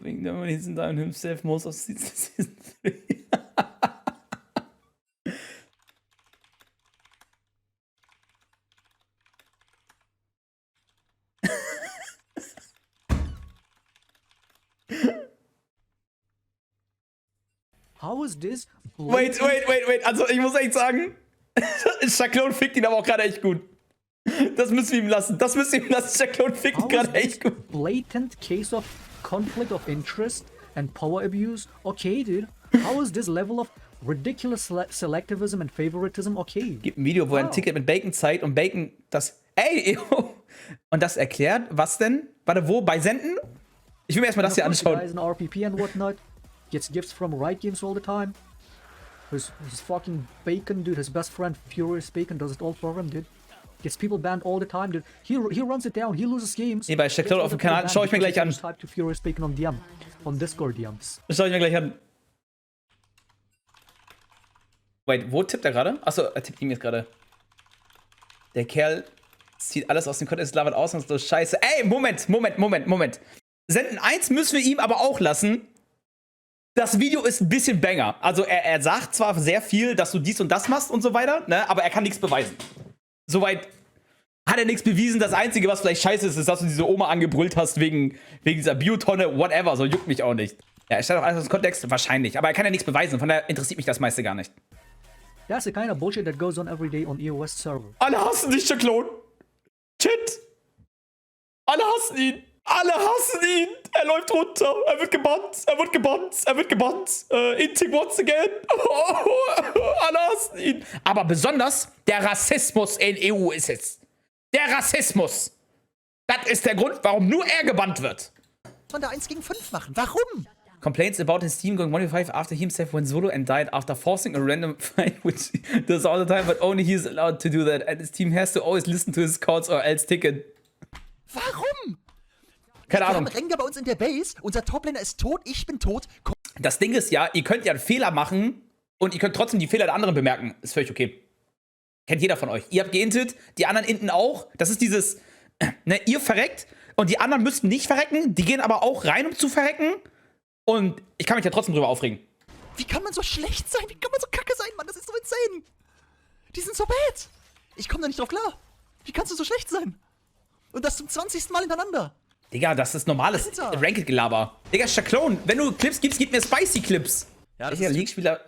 Wegen der Season down himself most of Season 3. How is this? Wait. Also, ich muss echt sagen, Shaclone fickt ihn aber auch gerade echt gut. Das müssen wir ihm lassen. Shaclone fickt ihn gerade echt gut. Blatant case of conflict of interest and power abuse? Okay, dude. How is this level of ridiculous selectivism and favoritism okay? Gibt ein Video, wo er ein Ticket mit Bacon zeigt und Bacon das... Ey, yo. Und das erklärt, was denn? Warte, wo? Bei Zenten? Ich will mir erstmal das hier anschauen. Guys in RPP and whatnot. Gets gifts from Riot Games all the time. His fucking Bacon, dude, his best friend Furious Bacon does it all for him, dude. Gets people banned all the time, dude. He runs it down, he loses games. Nee, bei Shaclone auf dem Kanal, schau ich mir gleich an. Type to Furious Bacon on DM, on Discord DMs. Das schau ich mir gleich an. Wait, wo tippt er gerade? Achso, er tippt ihm jetzt gerade. Der Kerl zieht alles aus dem Kontext, labert aus und so scheiße. Ey, Moment. Zenten 1 müssen wir ihm aber auch lassen. Das Video ist ein bisschen banger. Also er sagt zwar sehr viel, dass du dies und das machst und so weiter, ne, aber er kann nichts beweisen. Soweit hat er nichts bewiesen. Das Einzige, was vielleicht scheiße ist, dass du diese Oma angebrüllt hast wegen dieser Biotonne, whatever. So juckt mich auch nicht. Ja, er stellt auch alles aus dem Kontext, wahrscheinlich. Aber er kann ja nichts beweisen, von daher interessiert mich das meiste gar nicht. That's the kind of bullshit that goes on every day on EOS server. Alle hassen dich, Shaclone. Shit. Alle hassen ihn. Er läuft runter. Er wird gebannt. Inting once again. Alle hassen ihn. Aber besonders der Rassismus in EU ist es. Der Rassismus. Das ist der Grund, warum nur er gebannt wird. Von der 1 gegen 5 machen. Warum? Complaints about his team going 1v5 after he himself went solo and died after forcing a random fight, which he does all the time, but only he is allowed to do that. And his team has to always listen to his calls or else ticket. Warum? Keine Ahnung. Wir haben Rengar bei uns in der Base, unser Toplaner ist tot, ich bin tot. Das Ding ist ja, ihr könnt ja einen Fehler machen und ihr könnt trotzdem die Fehler der anderen bemerken. Ist völlig okay. Kennt jeder von euch. Ihr habt geintet, die anderen inten auch. Das ist dieses, ne, ihr verreckt und die anderen müssten nicht verrecken. Die gehen aber auch rein, um zu verrecken. Und ich kann mich ja trotzdem drüber aufregen. Wie kann man so schlecht sein? Wie kann man so kacke sein, Mann? Das ist so insane. Die sind so bad. Ich komme da nicht drauf klar. Wie kannst du so schlecht sein? Und das zum 20. Mal hintereinander. Digga, das ist normales Ranked-Gelaber. Digga, Shaclone, wenn du Clips gibst, gib mir Spicy-Clips. Ja, das ist League-Spieler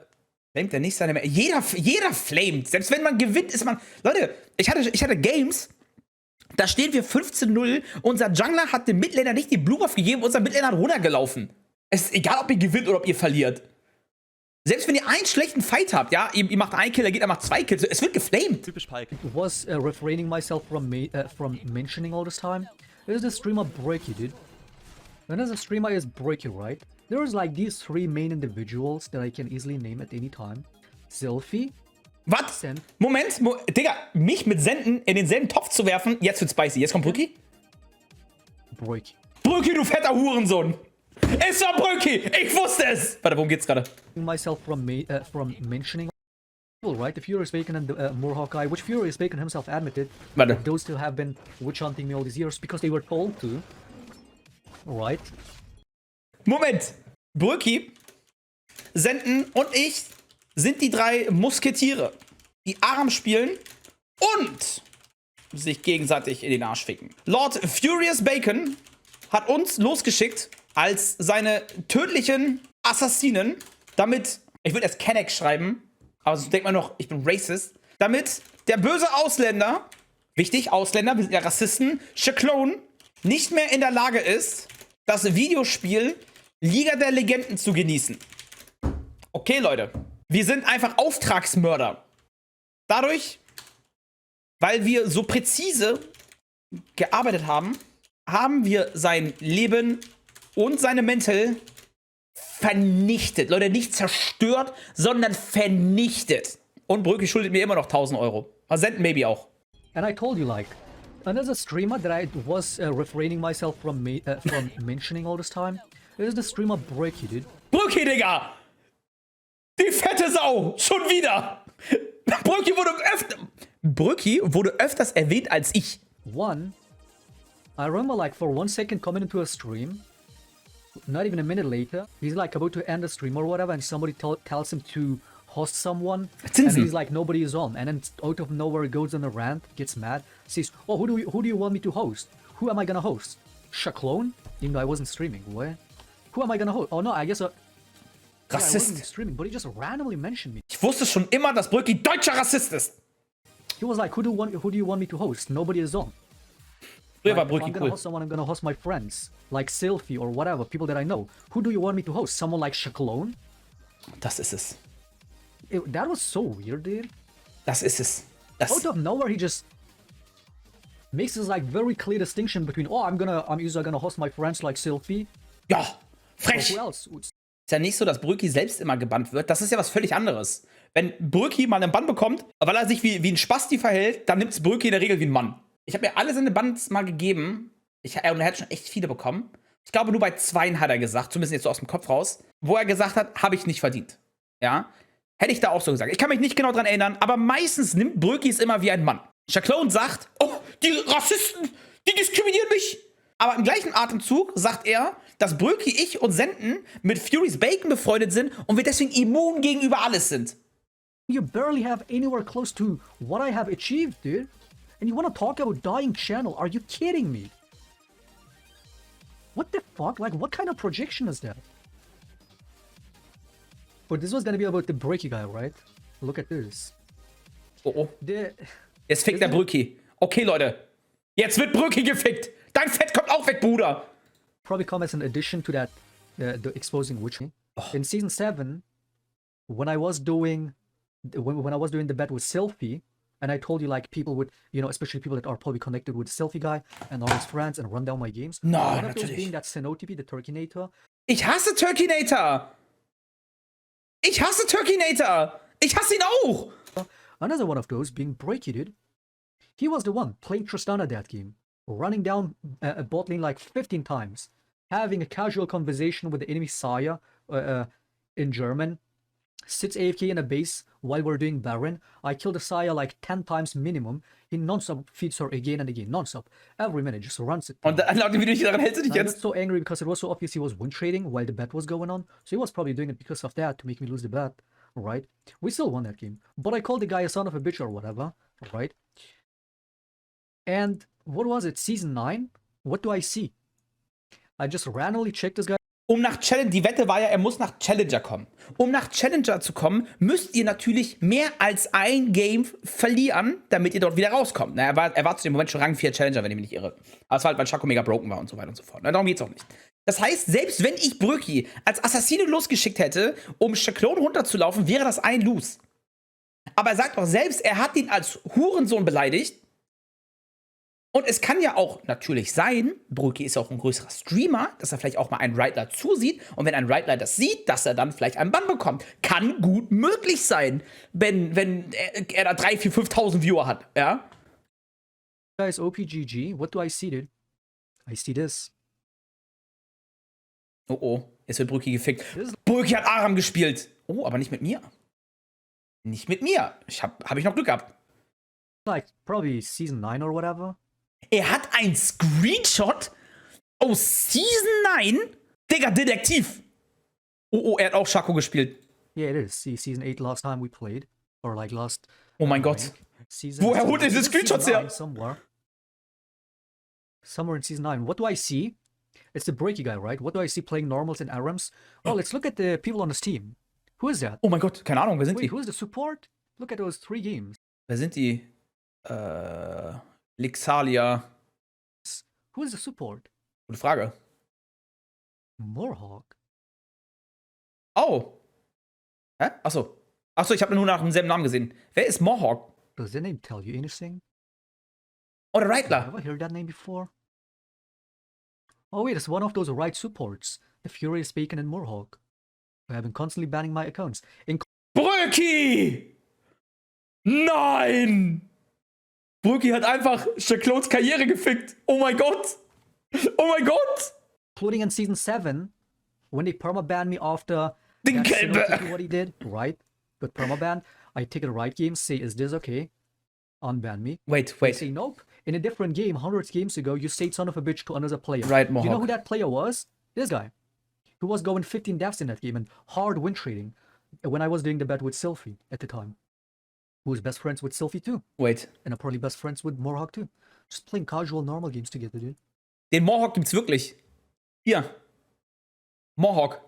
flamet der nicht seine mehr. Jeder flamet. Selbst wenn man gewinnt, ist man... Leute, ich hatte Games, da stehen wir 15-0. Unser Jungler hat dem Midlaner nicht die Blue Buff gegeben, unser Midlaner hat runtergelaufen. Es ist egal, ob ihr gewinnt oder ob ihr verliert. Selbst wenn ihr einen schlechten Fight habt, ja, ihr macht einen Kill, er macht 2 Kills, es wird geflamed. Typisch Pike. I was refraining myself from mentioning all this time. There's the streamer Broeki, dude. When there's a streamer is Broeki, right? There's like these three main individuals that I can easily name at any time. Silphi. Was? Moment, Digga, mich mit Senten in denselben Topf zu werfen, jetzt wird spicy. Jetzt kommt Broeki. Broeki. Broeki, du fetter Hurensohn. Es war Broeki, ich wusste es. Warte, worum geht's gerade? Myself from mentioning, right? The Furious Bacon and the Mohawk guy, which Furious Bacon himself admitted, Warte. those two have been witch hunting me all these years because they were told to. Right? Moment. Broeki, Senten und ich sind die drei Musketiere, die arm spielen und sich gegenseitig in den Arsch ficken. Lord Furious Bacon hat uns losgeschickt als seine tödlichen Assassinen, damit, ich würde erst Kenneck schreiben, aber so denkt man noch, ich bin racist, damit der böse Ausländer, wichtig, Ausländer, wir sind ja Rassisten, Shaclone, nicht mehr in der Lage ist, das Videospiel Liga der Legenden zu genießen. Okay, Leute, wir sind einfach Auftragsmörder. Dadurch, weil wir so präzise gearbeitet haben, haben wir sein Leben und seine Mental vernichtet. Leute, nicht zerstört, sondern vernichtet. Und Broeki schuldet mir immer noch 1000 Euro. Senden maybe auch. And I told you, like, another streamer that I was refraining myself from mentioning all this time is the streamer Broeki, dude. Broeki, Digga! Die fette Sau! Schon wieder! Broeki wurde öfters erwähnt als ich. One, I remember like for 1 second coming into a stream, not even a minute later, he's like about to end the stream or whatever, and somebody tells him to host someone, and he's like, nobody is on, and then out of nowhere he goes on a rant, gets mad, says, oh, who do you want me to host? Who am I gonna host? Shaclone? Even though I wasn't streaming, what? Who am I gonna host? Oh no, I guess I wasn't streaming, but he just randomly mentioned me. Ich wusste schon immer, dass Broeki deutscher Rassist ist. He was like, who do you want me to host? Nobody is on. Früher war Like, if Broeki I'm gonna cool. host someone, I'm gonna host my friends, like Silphi or whatever, people that I know. Who do you want me to host? Someone like Shaclone? Das ist es. That was so weird, dude. Das ist es. Out of nowhere, he just makes this like very clear distinction between, oh, I'm either gonna host my friends like Silphi. Ja, Or frech. who else? Ist ja nicht so, dass Broeki selbst immer gebannt wird. Das ist ja was völlig anderes. Wenn Broeki mal einen Bann bekommt, weil er sich wie ein Spasti verhält, dann nimmt es Broeki in der Regel wie ein Mann. Ich habe mir alle seine Bands mal gegeben. Und er hat schon echt viele bekommen. Ich glaube, nur bei 2 hat er gesagt, zumindest jetzt so aus dem Kopf raus, wo er gesagt hat, habe ich nicht verdient. Ja? Hätte ich da auch so gesagt. Ich kann mich nicht genau dran erinnern, aber meistens nimmt Broeki es immer wie ein Mann. Shaclone sagt, oh, die Rassisten, die diskriminieren mich. Aber im gleichen Atemzug sagt er, dass Broeki, ich und Senten mit Furious Bacon befreundet sind und wir deswegen immun gegenüber alles sind. You barely have anywhere close to what I have achieved, dude. And you want to talk about dying channel? Are you kidding me? What the fuck? Like, what kind of projection is that? But this was gonna be about the Broeki guy, right? Look at this. Oh, oh. The Jetzt fickt der Broeki. Okay, Leute. Jetzt wird Broeki gefickt. Dein Fett kommt auch weg, Bruder. probably come as an addition to that, the exposing witch. In season 7, when I was doing the bet with Silphi, and I told you like people would, you know, especially people that are probably connected with Silphi guy and all his friends and run down my games. No, one of those natürlich. being that Cenotipi, the Turkinator. Ich hasse Turkinator. Ich hasse Turkinator. Ich hasse ihn auch. Another one of those being Broeki, dude. He was the one playing Tristana that game, running down a bot lane like 15 times, having a casual conversation with the enemy Saya in German, sits AFK in a base while we're doing Baron. I killed the Saya like 10 times minimum. He non-stop feeds her again and again, non-stop. Every minute, just runs it down. Und laut dem Video daran hältst du dich I got jetzt. so angry because it was so obvious he was win trading while the bet was going on. So he was probably doing it because of that to make me lose the bet, right? We still won that game. But I called the guy a son of a bitch or whatever, right? And what was it? Season 9? What do I see? I just randomly checked this guy. Nach Challenge, die Wette war ja, er muss nach Challenger kommen. Nach Challenger zu kommen, müsst ihr natürlich mehr als ein Game verlieren, damit ihr dort wieder rauskommt. Na, er war zu dem Moment schon Rang 4 Challenger, wenn ich mich nicht irre. Aber es war halt, weil Shaco mega broken war und so weiter und so fort. Na, darum geht's auch nicht. Das heißt, selbst wenn ich Broeki als Assassine losgeschickt hätte, um Shaclone runterzulaufen, wäre das ein Lose. Aber er sagt auch selbst, er hat ihn als Hurensohn beleidigt. Und es kann ja auch natürlich sein, Broeki ist auch ein größerer Streamer, dass er vielleicht auch mal einen Rightler zusieht. Und wenn ein Rightler das sieht, dass er dann vielleicht einen Bann bekommt. Kann gut möglich sein, wenn er da 3.000, 4.000, 5.000 Viewer hat, ja? Guys, OPGG, what do I see, dude? I see this. Oh, oh, jetzt wird Broeki gefickt. This is Broeki hat Aram gespielt. Oh, aber nicht mit mir. Nicht mit mir. Hab ich noch Glück gehabt. like probably season 9 or whatever. Er hat ein Screenshot aus Season 9? Digga, Detektiv. Oh, er hat auch Shaco gespielt. Yeah, it is. See, season 8 last time we played. Or like last. Oh mein Gott. Season Woher holt er diese season Screenshots 9 her? Somewhere in season 9. What do I see? It's the Broeki guy, right? What do I see playing normals and Arams? Well, let's look at the people on his team. Who is that? Oh mein Gott, keine Ahnung, wer sind Wait, die? who is the support? Look at those 3 games. Wer sind die? Lixalia. Who is the support? Gute Frage. Morhawk. Oh. Hä? Achso. Achso, ich habe nur nach demselben Namen gesehen. Wer ist Mohawk? Does the name tell you anything? Oh, der Have Rightler. I heard that name before? Oh wait, it's one of those right supports. The Furious Bacon and Morhawk. I have been constantly banning my accounts. Broeki! Nein! Broeki hat einfach Shaclones Karriere gefickt. Oh mein Gott! Oh mein Gott! Including in season 7, when they perma-banned me after Den that similar to Gelbe. what he did, right? Got perma-banned. I take a right game, say, is this okay? Unban me. Wait, They say, nope. In a different game, hundreds games ago, you said son of a bitch to another player. Right, You know who Mohawk. that player was? This guy. Who was going 15 deaths in that game and hard win trading when I was doing the bet with Silphi at the time. Who was best friends with Silphi too. Wait. And apparently best friends with Morhawk too. Just playing casual normal games together, dude. Den Mohawk gibt's wirklich. Hier. Mohawk.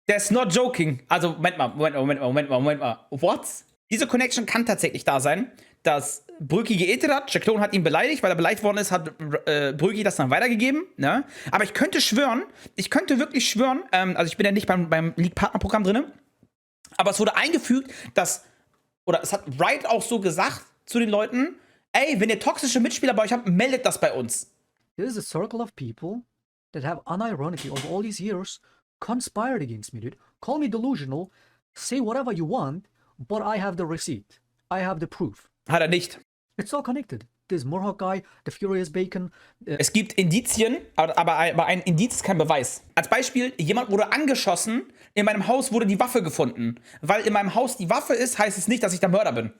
That's not joking. Also, Moment mal. What? Diese Connection kann tatsächlich da sein, dass Broeki geetet hat, Shaclone hat ihn beleidigt, weil er beleidigt worden ist, hat Broeki das dann weitergegeben, ne? Aber ich könnte wirklich schwören, also ich bin ja nicht beim League-Partner-Programm drin, aber es wurde eingefügt, oder es hat Riot auch so gesagt zu den Leuten, ey, wenn ihr toxische Mitspieler bei euch habt, meldet das bei uns. There is a circle of people that have unironically over all these years conspired against me, dude. Call me delusional, say whatever you want, but I have the receipt. I have the proof. Hat er nicht. It's all connected. This Morhawk guy, the Furious Bacon. Es gibt Indizien, aber ein Indiz ist kein Beweis. Als Beispiel, jemand wurde angeschossen, in meinem Haus wurde die Waffe gefunden. Weil in meinem Haus die Waffe ist, heißt es nicht, dass ich der Mörder bin.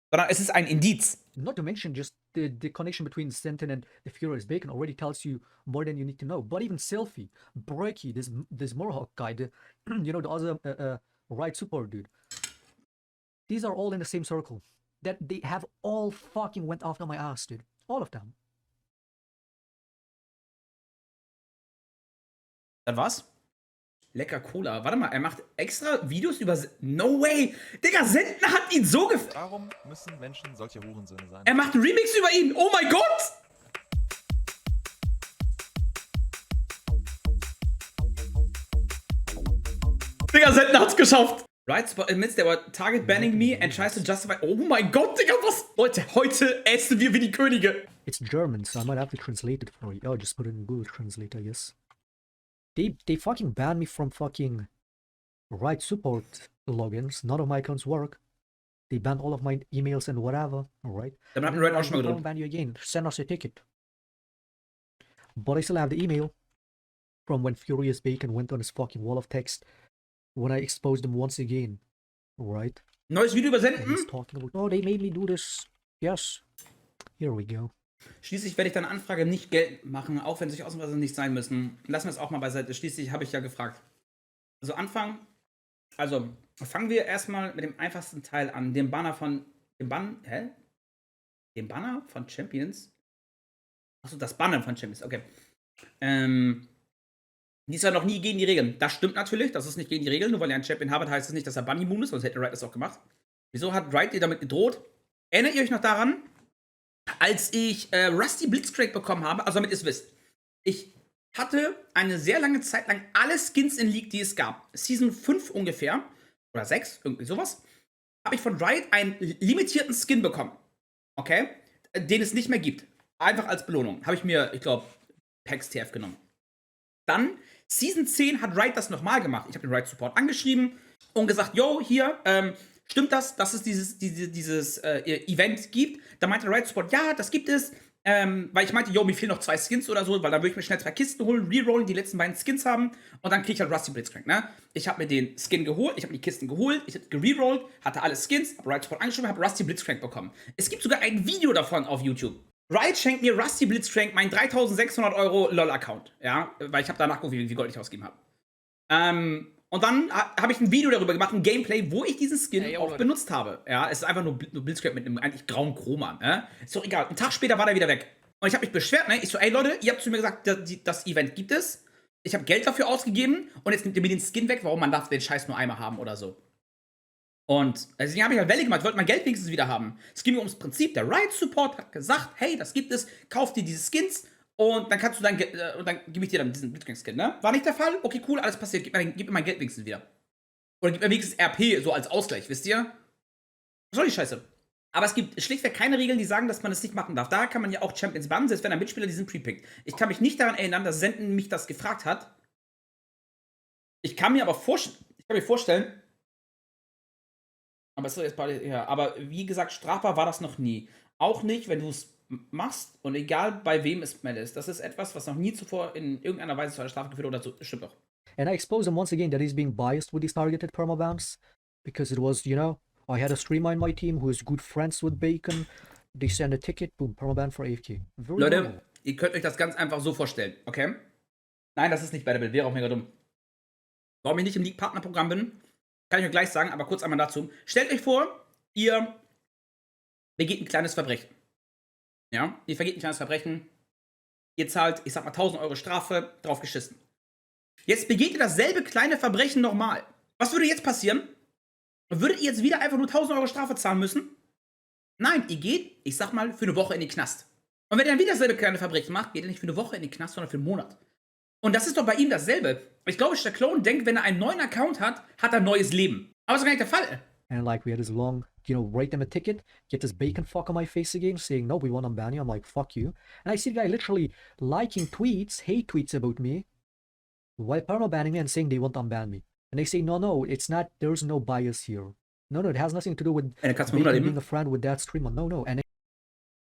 Sondern es ist ein Indiz. Not to mention just the connection between Zenten and the Furious Bacon already tells you more than you need to know. But even Silphi, Broeki, this Morhawk guy, the other right support dude. These are all in the same circle. That they have all fucking went after my ass, dude. All of them. Dann was? Lecker Cola. Warte mal, er macht extra Videos über... No way! Digga, Zenten hat ihn so Warum müssen Menschen solche Hurensöhne sein? Er macht einen Remix über ihn! Oh mein Gott! Digga, Zenten hat's geschafft! Right spot admits they were target banning me and tries to justify... Oh mein Gott, Digga, was? Leute, heute essen wir wie die Könige! It's German, so I might have to translate it for you. Oh, just put it in Google Translate, I guess. They fucking banned me from fucking right support logins. None of my accounts work. They banned all of my emails and whatever. Alright. Dann hat Red auch schon mal Don't gedrückt. ban you again. Send us a ticket. But I still have the email from when Furious Bacon went on his fucking wall of text when I exposed him once again. Right? Neues Video über And Zenten. he's talking about, oh, they made me do this. Yes. Here we go. Schließlich werde ich deine Anfrage nicht geltend machen, auch wenn sich Ausweise nicht sein müssen. Lassen wir es auch mal beiseite. Schließlich habe ich ja gefragt. Fangen wir erstmal mit dem einfachsten Teil an. Dem Banner von Champions? Achso, das Banner von Champions, okay. Die ist ja noch nie gegen die Regeln. Das stimmt natürlich, das ist nicht gegen die Regeln. Nur weil er einen Champion hat, heißt es nicht, dass er Bunny-Moon ist, sonst hätte Riot das auch gemacht. Wieso hat Riot dir damit gedroht? Erinnert ihr euch noch daran, als ich Rusty Blitzcrank bekommen habe, also damit ihr es wisst. Ich hatte eine sehr lange Zeit lang alle Skins in League, die es gab. Season 5 ungefähr, oder 6, irgendwie sowas, habe ich von Riot einen limitierten Skin bekommen. Okay? Den es nicht mehr gibt. Einfach als Belohnung. Habe ich mir, ich glaube, Packs TF genommen. Dann, Season 10 hat Riot das nochmal gemacht. Ich habe den Riot Support angeschrieben und gesagt, yo, hier, stimmt das, dass es dieses Event gibt? Da meinte Riot Support, ja, das gibt es. Weil ich meinte, yo, mir fehlen noch 2 Skins oder so, weil dann würde ich mir schnell 2 Kisten holen, rerollen, die letzten beiden Skins haben und dann kriege ich halt Rusty Blitzcrank, ne? Ich habe mir den Skin geholt, ich habe die Kisten geholt, ich habe gererollt, hatte alle Skins, habe Riot Support angeschrieben, habe Rusty Blitzcrank bekommen. Es gibt sogar ein Video davon auf YouTube. Riot schenkt mir Rusty Blitzcrank, mein 3.600 € LOL-Account, ja? Weil ich habe danach geguckt, wie viel Gold ich ausgegeben habe. Und dann habe ich ein Video darüber gemacht, ein Gameplay, wo ich diesen Skin auch benutzt habe. Ja, es ist einfach nur Blitzcrank mit einem eigentlich grauen Chroma, ne? Ist doch egal. Einen Tag später war der wieder weg. Und ich habe mich beschwert, ne? Ich so, ey Leute, ihr habt zu mir gesagt, das Event gibt es. Ich habe Geld dafür ausgegeben und jetzt nimmt ihr mir den Skin weg, warum man darf den Scheiß nur einmal haben oder so. Und deswegen habe ich halt Welle gemacht, ich wollte mein Geld wenigstens wieder haben. Es ging mir ums Prinzip, der Riot Support hat gesagt, hey, das gibt es, kauf dir diese Skins und dann kannst du und dann gebe ich dir dann diesen Blitzcrank-Skin, ne? War nicht der Fall? Okay, cool, alles passiert, gib mir mein Geld wenigstens wieder. Oder gib mir wenigstens RP, so als Ausgleich, wisst ihr? Was soll die Scheiße? Aber es gibt schlichtweg keine Regeln, die sagen, dass man es nicht machen darf. Da kann man ja auch Champions bannen, selbst wenn ein Mitspieler diesen pre-pickt. Ich kann mich nicht daran erinnern, dass Zenten mich das gefragt hat. Ich kann mir vorstellen, aber, aber wie gesagt, strafbar war das noch nie. Auch nicht, wenn du es machst und egal bei wem es meldest. Das ist etwas, was noch nie zuvor in irgendeiner Weise zu einer Strafe geführt oder so. Stimmt doch. And I expose him once again that he's being biased with these targeted permabans because it was, you know, I had a streamer in my team who is good friends with Bacon. They send a ticket, boom, permaban for AFK. Very Leute, normal. ihr könnt euch das ganz einfach so vorstellen, okay? Nein, das ist nicht Battlebill, wäre auch mega dumm. Warum ich nicht im League-Partner-Programm bin, kann ich euch gleich sagen, aber kurz einmal dazu. Stellt euch vor, ihr begeht ein kleines Verbrechen. Ja, ihr vergeht ein kleines Verbrechen. Ihr zahlt, ich sag mal, 1.000 € Strafe, drauf geschissen. Jetzt begeht ihr dasselbe kleine Verbrechen nochmal. Was würde jetzt passieren? Würdet ihr jetzt wieder einfach nur 1.000 € Strafe zahlen müssen? Nein, ihr geht, ich sag mal, für eine Woche in den Knast. Und wenn ihr dann wieder dasselbe kleine Verbrechen macht, geht ihr nicht für eine Woche in den Knast, sondern für einen Monat. Und das ist doch bei ihm dasselbe. Ich glaube, Shaclone denkt, wenn er einen neuen Account hat, hat er ein neues Leben. Aber das ist gar nicht der Fall. And like we had this long, you know, write them a ticket, get this bacon fuck on my face again, saying, no, we won't unban you. I'm like, fuck you. And I see the guy literally liking tweets, hate tweets about me, while permabanning me and saying they won't unban me. And they say, no, it's not, there's no bias here. No, it has nothing to do with being a friend with that streamer. No. And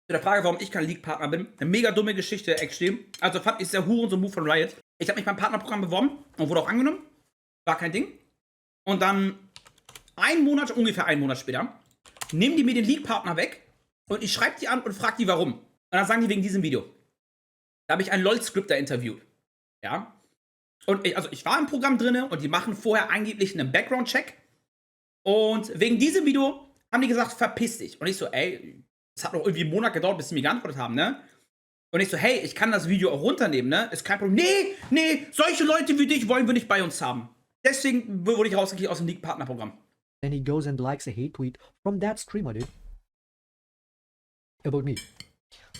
zu der Frage, warum ich kein League-Partner bin, eine mega dumme Geschichte, actually. Also fand ich sehr so Move von Riot. Ich habe mich beim Partnerprogramm beworben und wurde auch angenommen. War kein Ding. Und dann ungefähr einen Monat später, nehmen die mir den League-Partner weg und ich schreibe die an und frage die, warum. Und dann sagen die wegen diesem Video. Da habe ich einen LOL-Scripter interviewt. Ja. Und ich war im Programm drin und die machen vorher angeblich einen Background-Check. Und wegen diesem Video haben die gesagt, verpiss dich. Und ich so, ey, es hat noch irgendwie einen Monat gedauert, bis sie mir geantwortet haben, ne? Und ich so, hey, ich kann das Video auch runternehmen, ne? Ist kein Problem. Nee, solche Leute wie dich wollen wir nicht bei uns haben. Deswegen wurde ich rausgekriegt aus dem League-Partner-Programm. then he goes and likes a hate tweet from that streamer, dude. About me.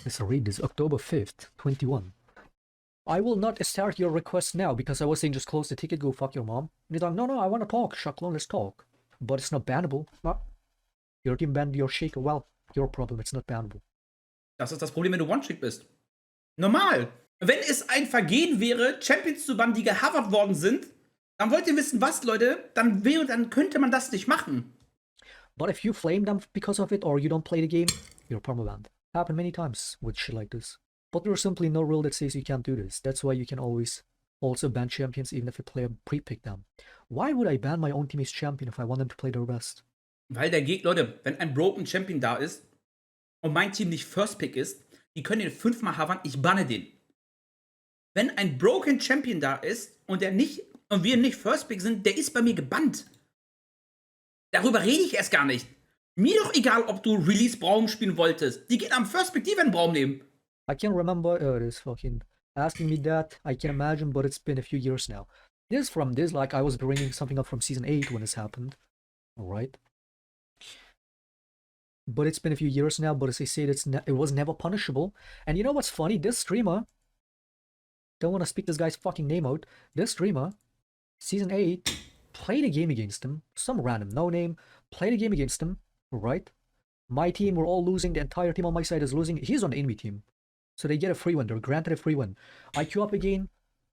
Let's read this. October 5th, 21. I will not start your request now because I was saying just close the ticket, go fuck your mom. And he's like, no, I want to talk, Shaclone, let's talk. But it's not bannable. No. Your team banned your shaker. Well, your problem, it's not bannable. Das ist das Problem, wenn du One-Trick bist. Normal. Wenn es ein Vergehen wäre, Champions zu bannen, die gehovert worden sind, dann wollt ihr wissen, was, Leute, dann könnte man das nicht machen. But if you flame them because of it or you don't play the game, you're permabanned. Happened many times with shit like this. But there's simply no rule that says you can't do this. That's why you can always also ban champions even if a player pre-picked them. Why would I ban my own teammate's champion if I want them to play their best? Weil der Gegner, Leute, wenn ein Broken Champion da ist und mein Team nicht First Pick ist, die können den 5-mal havern, ich banne den. Wenn ein Broken Champion da ist und wir nicht First Pick sind, der ist bei mir gebannt. Darüber rede ich erst gar nicht. Mir doch egal, ob du Release Braum spielen wolltest. Die gehen am First Pick, die werden Braum nehmen. I can't remember, it is fucking asking me that. I can imagine, but it's been a few years now. Like I was bringing something up from season 8 when this happened. Alright. But it's been a few years now, but as I said, it was never punishable. And you know what's funny? This streamer, don't want to speak this guy's fucking name out, this streamer, season 8, played a game against him, some random no name, played a game against him, right? My team, we're all losing, the entire team on my side is losing, he's on the enemy team. So they get a free win. They're granted a free win. I queue up again.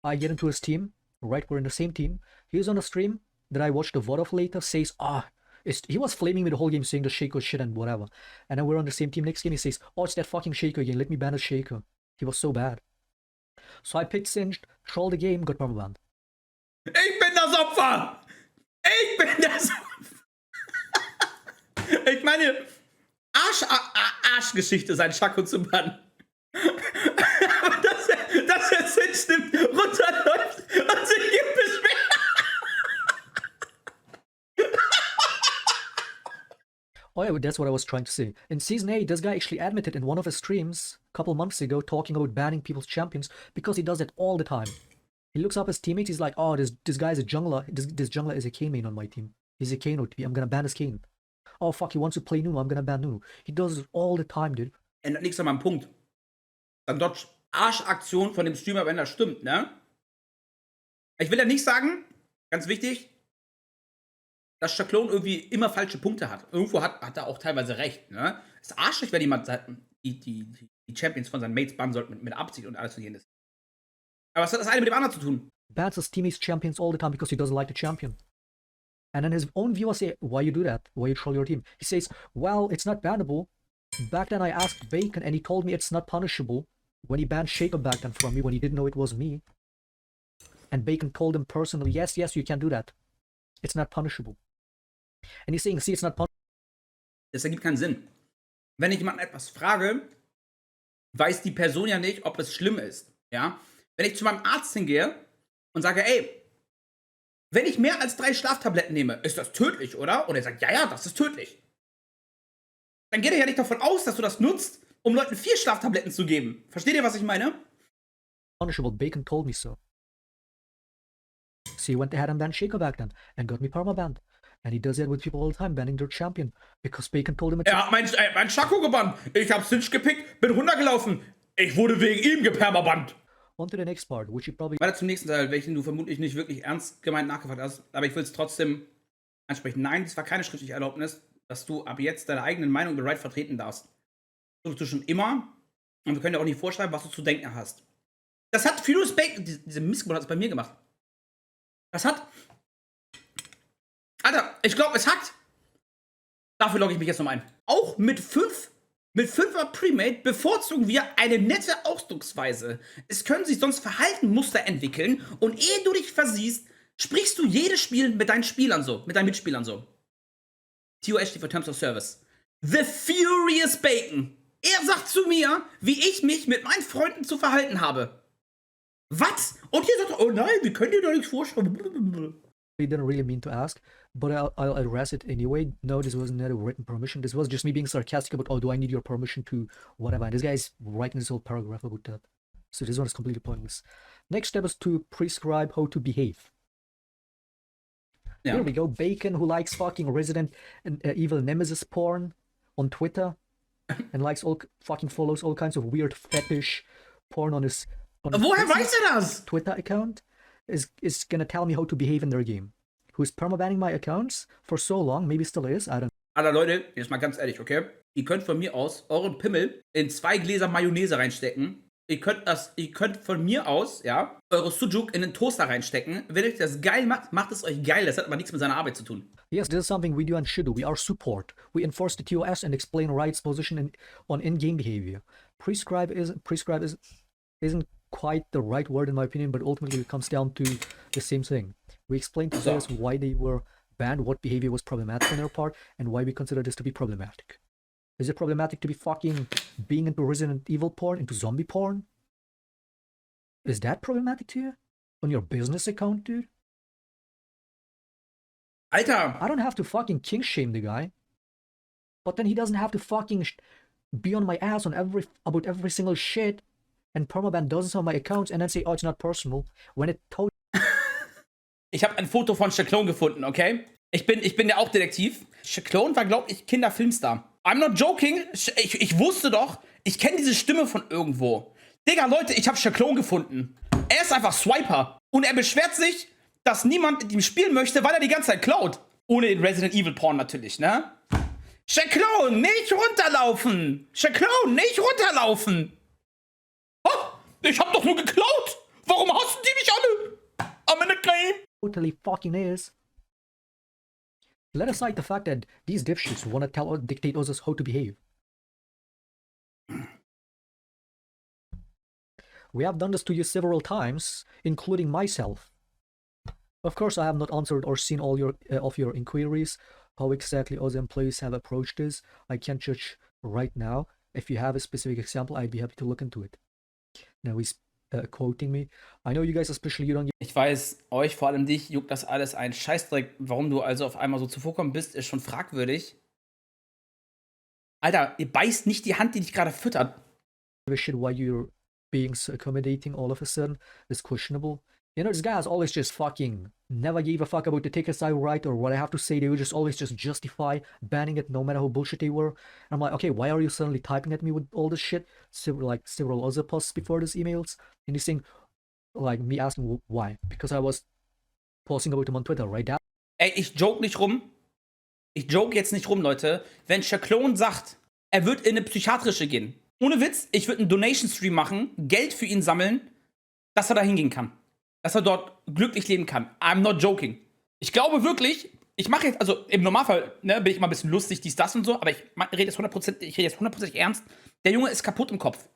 I get into his team. Right, we're in the same team. He's on the stream that I watched the VOD of later. Says, he was flaming me the whole game, saying the Shaker shit and whatever. And then we're on the same team. Next game, he says, oh, it's that fucking Shaker again. Let me ban the Shaker. He was so bad. So I picked Singed, trolled the game, got permabanned. Ich bin das Opfer! Ich bin das Opfer! Ich meine, Arschgeschichte, sein Shaclone zu bannen. Aber dass er Sinn stimmt, runterläuft und sich hier beschwert. Oh yeah, that's what I was trying to say. In Season 8, this guy actually admitted in one of his streams a couple months ago talking about banning people's champions because he does it all the time. He looks up his teammates, he's like, oh, this guy is a jungler. This jungler is a Kayn main on my team. He's a Kayn OTP, I'm gonna ban his Kayn. Oh fuck, he wants to play Nunu, I'm gonna ban Nunu. He does it all the time, dude. Ändert nichts an meinem Punkt. Dann Dodge Arschaktion von dem Streamer, wenn das stimmt, ne? Ich will ja nicht sagen, ganz wichtig, dass Shaclone irgendwie immer falsche Punkte hat. Irgendwo hat er auch teilweise recht, ne? Ist arschig, wenn jemand die Champions von seinen Mates bannen sollte mit Absicht und alles und jenes. Aber was hat das eine mit dem anderen zu tun? Bans his teammates champions all the time because he doesn't like the champion. And then his own viewers say, why you do that? Why you troll your team? He says, well, it's not bannable. Back then I asked Bacon and he told me it's not punishable. When he banned Shaker back then from me, when he didn't know it was me. And Bacon told him personally, yes, you can do that. It's not punishable. And he's saying, see, it's not punishable. Das ergibt keinen Sinn. Wenn ich jemanden etwas frage, weiß die Person ja nicht, ob es schlimm ist. Ja? Wenn ich zu meinem Arzt hingehe und sage, ey, wenn ich mehr als 3 Schlaftabletten nehme, ist das tödlich, oder? Und er sagt, ja, das ist tödlich. Dann geht er ja nicht davon aus, dass du das nutzt, um Leuten 4 Schlaftabletten zu geben. Versteht ihr, was ich meine? Punishable. Bacon told me so. So he went ahead and banned Shaker back then and got me permabanned. And he does that with people all the time, banning their champion. Because Bacon told him it's... Er hat mein Shaco gebannt. Ich hab Cinch gepickt, bin runtergelaufen. Ich wurde wegen ihm gepermabannt. On to the next part, which you probably... Weiter zum nächsten Teil, welchen du vermutlich nicht wirklich ernst gemeint nachgefragt hast. Aber ich will es trotzdem ansprechen. Nein, es war keine schriftliche Erlaubnis, dass du ab jetzt deine eigenen Meinungen bereit vertreten darfst. Das tust du schon immer. Und wir können dir auch nicht vorschreiben, was du zu denken hast. Das hat Furious Bacon, diese Missgeburt hat es bei mir gemacht. Das hat... Alter, ich glaube, es hat... Dafür logge ich mich jetzt nochmal ein. Auch mit 5er Premade bevorzugen wir eine nette Ausdrucksweise. Es können sich sonst Verhaltenmuster entwickeln und ehe du dich versiehst, sprichst du jedes Spiel mit deinen Spielern so, mit deinen Mitspielern so. TOS steht für Terms of Service. The Furious Bacon. Er sagt zu mir, wie ich mich mit meinen Freunden zu verhalten habe. Was? Und ihr sagt, oh nein, wir können dir doch nichts vorschreiben. didn't really mean to ask, but I'll address it anyway. No, this wasn't a written permission. This was just me being sarcastic about, oh, do I need your permission to whatever. And this guy's writing this whole paragraph about that. So this one is completely pointless. Next step is to prescribe how to behave. Yeah. Here we go. Bacon, who likes fucking Resident Evil Nemesis porn on Twitter and likes follows all kinds of weird fetish porn on his Woher weiß er das? Twitter account is gonna tell me how to behave in their game. Who's permabanning my accounts for so long, maybe still is, I don't know. Alter Leute, jetzt mal ganz ehrlich, okay? Ihr könnt von mir aus euren Pimmel in 2 Gläser Mayonnaise reinstecken. Ihr könnt von mir aus, ja, eure Sujuk in den Toaster reinstecken. Wenn euch das geil macht, macht es euch geil. Das hat aber nichts mit seiner Arbeit zu tun. Yes, this is something we do and should do. We are support. We enforce the TOS and explain rights position on in-game behavior. Prescribe isn't quite the right word in my opinion, but ultimately it comes down to the same thing. We explain to players why they were banned, what behavior was problematic on their part, and why we consider this to be problematic. Is it problematic to be fucking being into Resident Evil porn, into zombie porn? Is that problematic to you? On your business account, dude? Alter! I don't have to fucking king shame the guy. But then he doesn't have to fucking be on my ass on about every single shit and permaban dozens of my accounts and then say, oh, it's not personal, when it totally... Ich habe ein Foto von Shaclone gefunden, okay? Ich bin ja auch Detektiv. Shaclone war, glaube ich, Kinderfilmstar. I'm not joking. Ich wusste doch, ich kenne diese Stimme von irgendwo. Digga, Leute, ich habe Shaclone gefunden. Er ist einfach Swiper. Und er beschwert sich, dass niemand mit ihm spielen möchte, weil er die ganze Zeit klaut. Ohne den Resident Evil Porn natürlich, ne? Shaclone, nicht runterlaufen! Shaclone, nicht runterlaufen! Ich hab doch nur geklaut! Warum hassen die mich alle? I'm in a game! Totally fucking is. Let aside the fact that these dipshits wanna dictate us how to behave. We have done this to you several times, including myself. Of course, I have not answered or seen all of your inquiries. How exactly other employees have approached this, I can't judge right now. If you have a specific example, I'd be happy to look into it. Now he's quoting me. I know you guys, especially you don't. Ich weiß, euch, vor allem dich, juckt das alles ein Scheißdreck. Warum du also auf einmal so zuvorkommen bist, ist schon fragwürdig. Alter, ihr beißt nicht die Hand, die dich gerade füttert. Give a shit why you're being so accommodating all of a sudden is questionable. You know, this guy has always just fucking never gave a fuck about the tickets I write or what I have to say. They would just always just justify banning it no matter how bullshit they were. And I'm like, okay, why are you suddenly typing at me with all this shit? Several other posts before this emails. And he's saying, like, me asking why. Because I was posting about him on Twitter, right? Ey, ich joke nicht rum. Ich joke jetzt nicht rum, Leute. Wenn Shaclone sagt, er wird in eine psychiatrische gehen. Ohne Witz, ich würde einen Donation-Stream machen, Geld für ihn sammeln, dass er da hingehen kann. Dass er dort glücklich leben kann. I'm not joking. Ich glaube wirklich, ich mache jetzt, also im Normalfall, ne, bin ich mal ein bisschen lustig, dies, das und so, aber ich rede jetzt 100% ernst. Der Junge ist kaputt im Kopf.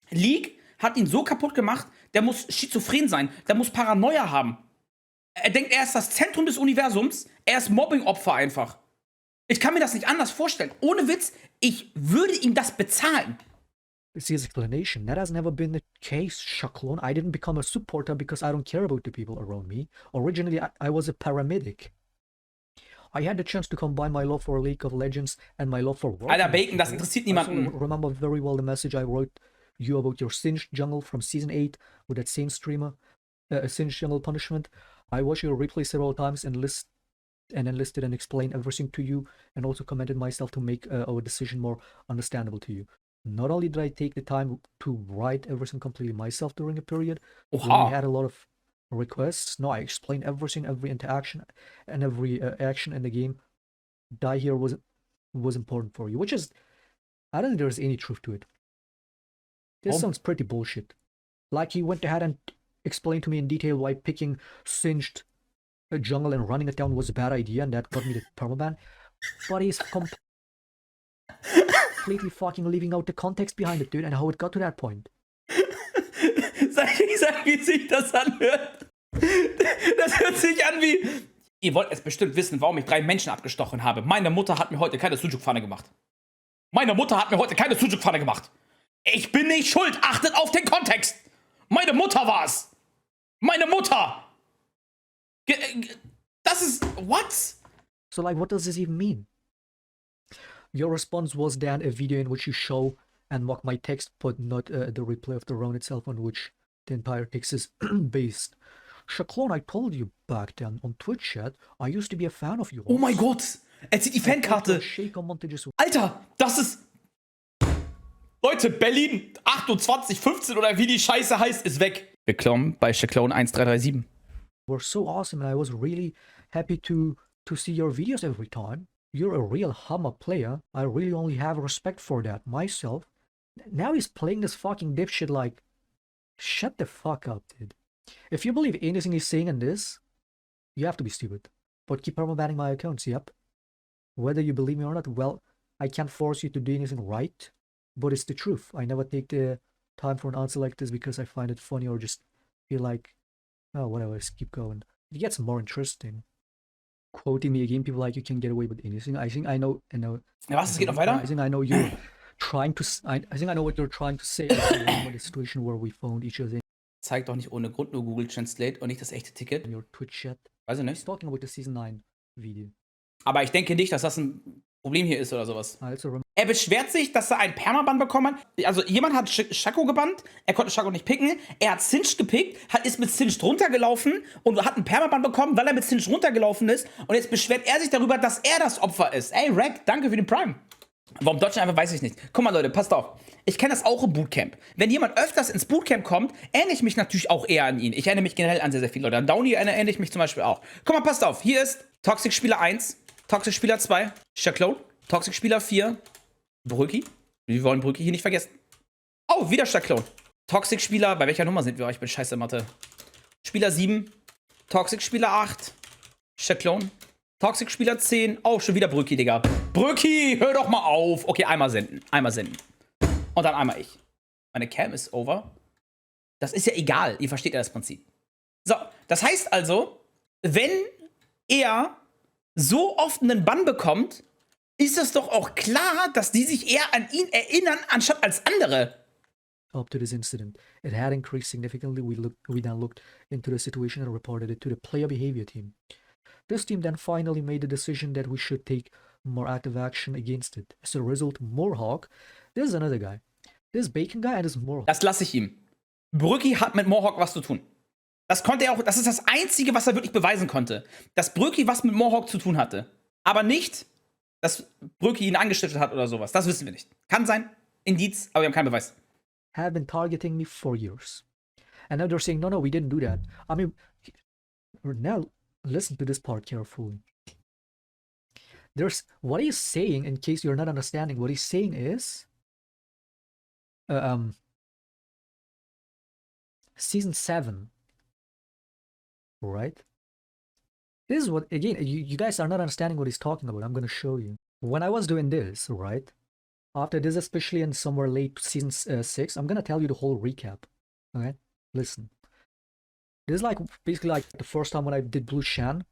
League hat ihn so kaputt gemacht, der muss schizophren sein, der muss Paranoia haben. Er denkt, er ist das Zentrum des Universums, er ist Mobbing-Opfer einfach. Ich kann mir das nicht anders vorstellen. Ohne Witz, ich würde ihm das bezahlen. It's his explanation. That has never been the case, Shaclone. I didn't become a supporter because I don't care about the people around me. Originally, I was a paramedic. I had the chance to combine my love for League of Legends and my love for work. Alter, Bacon, das interessiert niemanden. I remember very well the message I wrote you about your Singed Jungle from Season 8 with that same streamer, Singed Jungle Punishment. I watched your replay several times and enlisted and explained everything to you, and also commended myself to make our decision more understandable to you. Not only did I take the time to write everything completely myself during a period when we had a lot of requests. No, I explained everything, every interaction, and every action in the game. Die here was important for you, which is, I don't think there's any truth to it. This sounds pretty bullshit. Like he went ahead and explained to me in detail why picking Singed Jungle and running it down was a bad idea, and that got me the permaban. But he's completely fucking leaving out the context behind it, dude, and how it got to that point. Sag ich, wie sich das anhört. Das hört sich an wie... Ihr wollt es bestimmt wissen, warum ich 3 Menschen abgestochen habe. Meine Mutter hat mir heute keine Sujuk-Pfanne gemacht. Meine Mutter hat mir heute keine Sujuk-Pfanne gemacht. Ich bin nicht schuld. Achtet auf den Kontext. Meine Mutter war's. Meine Mutter. Das ist... What? So, like, what does this even mean? Your response was then a video in which you show and mock my text, but not the replay of the round itself on which the entire text is based. Shaclone, I told you back then on Twitch chat, I used to be a fan of yours. Oh mein Gott. Er zieht die Fankarte. Alter, das ist... Leute, Berlin 2815 oder wie die Scheiße heißt, ist weg. Willkommen bei Shaclone 1337. Were so awesome, and I was really happy to see your videos every time. You're a real Hummer player. I really only have respect for that myself. Now he's playing this fucking dipshit like... Shut the fuck up, dude. If you believe anything he's saying in this, you have to be stupid. But keep permabanning my accounts, yep. Whether you believe me or not, well, I can't force you to do anything right. But it's the truth. I never take the time for an answer like this because I find it funny or just feel like, oh, whatever, just keep going. It gets more interesting. Quoting me again, people like, you can get away with anything. I think I know. Ja, was, es geht noch weiter? I think I know you're trying to. I think I know what you're trying to say. The situation where we found each other. Zeigt doch nicht ohne Grund nur Google Translate und nicht das echte Ticket. In your Twitch chat. Weiß ich He's nicht. talking about the Season 9 video. Aber ich denke nicht, dass das ein Problem hier ist oder sowas. Also, Er beschwert sich, dass er einen Permaban bekommen hat. Also jemand hat Shaco gebannt, er konnte Shaco nicht picken. Er hat Singed gepickt, ist mit Singed runtergelaufen und hat einen Permaban bekommen, weil er mit Singed runtergelaufen ist. Und jetzt beschwert er sich darüber, dass er das Opfer ist. Ey, Rack, danke für den Prime. Warum Deutsch einfach, weiß ich nicht. Guck mal, Leute, passt auf. Ich kenne das auch im Bootcamp. Wenn jemand öfters ins Bootcamp kommt, erinnere ich mich natürlich auch eher an ihn. Ich erinnere mich generell an sehr, sehr viele Leute. An Downy erinnere ich mich zum Beispiel auch. Guck mal, passt auf. Hier ist Toxic Spieler 1, Toxic Spieler 2, Shaclone, Toxic Spieler 4, Broeki. Wir wollen Broeki hier nicht vergessen. Oh, wieder Shaclone. Toxic-Spieler, bei welcher Nummer sind wir? Ich bin scheiße in Mathe. Spieler 7, Toxic-Spieler 8, Shaclone, Toxic-Spieler 10, oh, schon wieder Broeki, Digga. Broeki, hör doch mal auf. Okay, einmal senden. Und dann einmal ich. Meine Cam ist over. Das ist ja egal, ihr versteht ja das Prinzip. So, das heißt also, wenn er so oft einen Bann bekommt, ist es doch auch klar, dass die sich eher an ihn erinnern, anstatt als andere. Up to this incident, it had increased significantly. We then looked into the situation and reported it to the player behavior team. This team then finally made the decision that we should take more active action against it. As a result, Mohawk, this is another guy. This Bacon guy and this Mohawk. Das lasse ich ihm. Broeki hat mit Mohawk was zu tun. Das konnte er auch, das ist das Einzige, was er wirklich beweisen konnte. Dass Broeki was mit Mohawk zu tun hatte. Aber nicht, dass Broeki ihn angestiftet hat oder sowas. Das wissen wir nicht. Kann sein, Indiz, aber wir haben keinen Beweis. Have been targeting me for years. And now they're saying, no, we didn't do that. I mean, now listen to this part carefully. What he's saying, in case you're not understanding, what he's saying is, Season 7, right? This is what, again, you guys are not understanding what he's talking about. I'm going to show you. When I was doing this, right? After this, especially in somewhere late Season 6, I'm going to tell you the whole recap. Okay? Listen. This is like, basically like the first time when I did Blue Shan,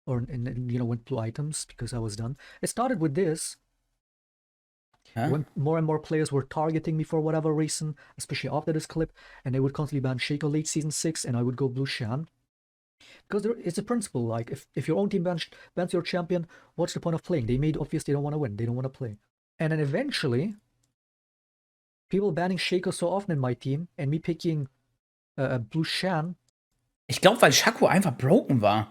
or, went Blue Items, because I was done. It started with this. Huh? When more and more players were targeting me for whatever reason, especially after this clip, and they would constantly ban Shaco late Season 6, and I would go Blue Shan. Because it's a principle, like, if your own team bans your champion, what's the point of playing? They made obvious they don't want to win, they don't want to play. And then eventually, people banning Shaco so often in my team, and me picking Blue Shan. Ich glaube, weil Shaco einfach broken war.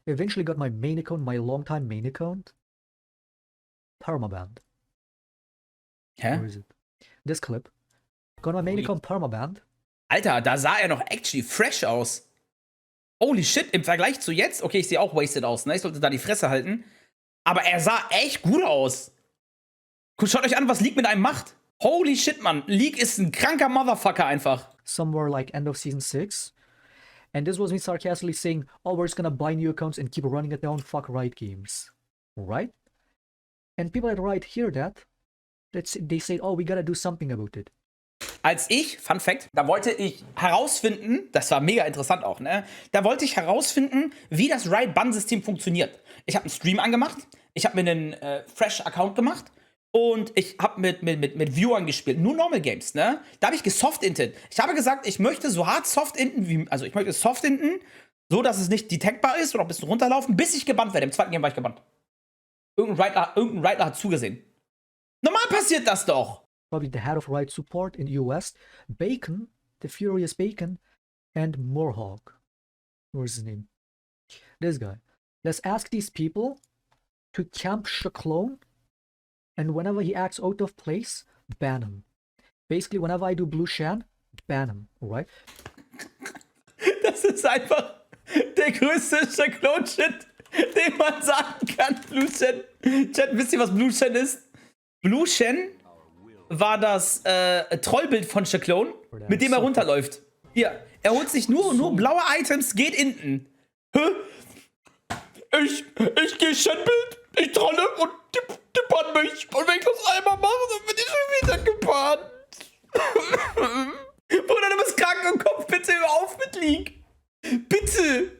Eventually got my main account, my longtime main account, permabanned. Hä? Where is it? This clip. Got my main account permabanned. Alter, da sah er noch actually fresh aus. Holy shit, im Vergleich zu jetzt, okay, ich sehe auch wasted aus, ne? Ich sollte da die Fresse halten. Aber er sah echt gut aus. Schaut euch an, was League mit einem macht. Holy shit, Mann. League ist ein kranker Motherfucker einfach. Somewhere like end of Season 6. And this was me sarcastically saying, oh, we're just gonna buy new accounts and keep running it down, fuck Riot Games. Right? And people at Riot hear that. They say, oh, we gotta do something about it. Als ich, Fun Fact, da wollte ich herausfinden, das war mega interessant auch, ne? Da wollte ich herausfinden, wie das Riot-Bann-System funktioniert. Ich habe einen Stream angemacht, ich habe mir einen Fresh-Account gemacht und ich habe mit Viewern gespielt, nur Normal Games, ne? Da habe ich gesoftintet. Ich habe gesagt, ich möchte so hart softinten, also ich möchte softinten, so dass es nicht detectbar ist oder ein bisschen runterlaufen, bis ich gebannt werde. Im zweiten Game war ich gebannt. Irgendein Riotler hat zugesehen. Normal passiert das doch. Probably the head of Riot support in the US, Bacon, the Furious Bacon, and Mohawk. Where's his name? This guy. Let's ask these people to camp Shaclone, and whenever he acts out of place, ban him. Basically, whenever I do Blue Shan, ban him, alright? Das ist einfach der größte Shaclone-Shit, den man sagen kann. Blue Shan. Chat, wisst ihr, was Blue Shan ist? Blue Shan war das Trollbild von Shaclone, mit dem er runterläuft. Hier, er holt sich nur blaue Items, geht hinten. Hä? Ich geh Shan-Bild, ich trolle und die bannen mich. Und wenn ich das einmal mache, dann bin ich schon wieder gebannt. Bruder, du bist krank im Kopf, bitte hör auf mit League. Bitte,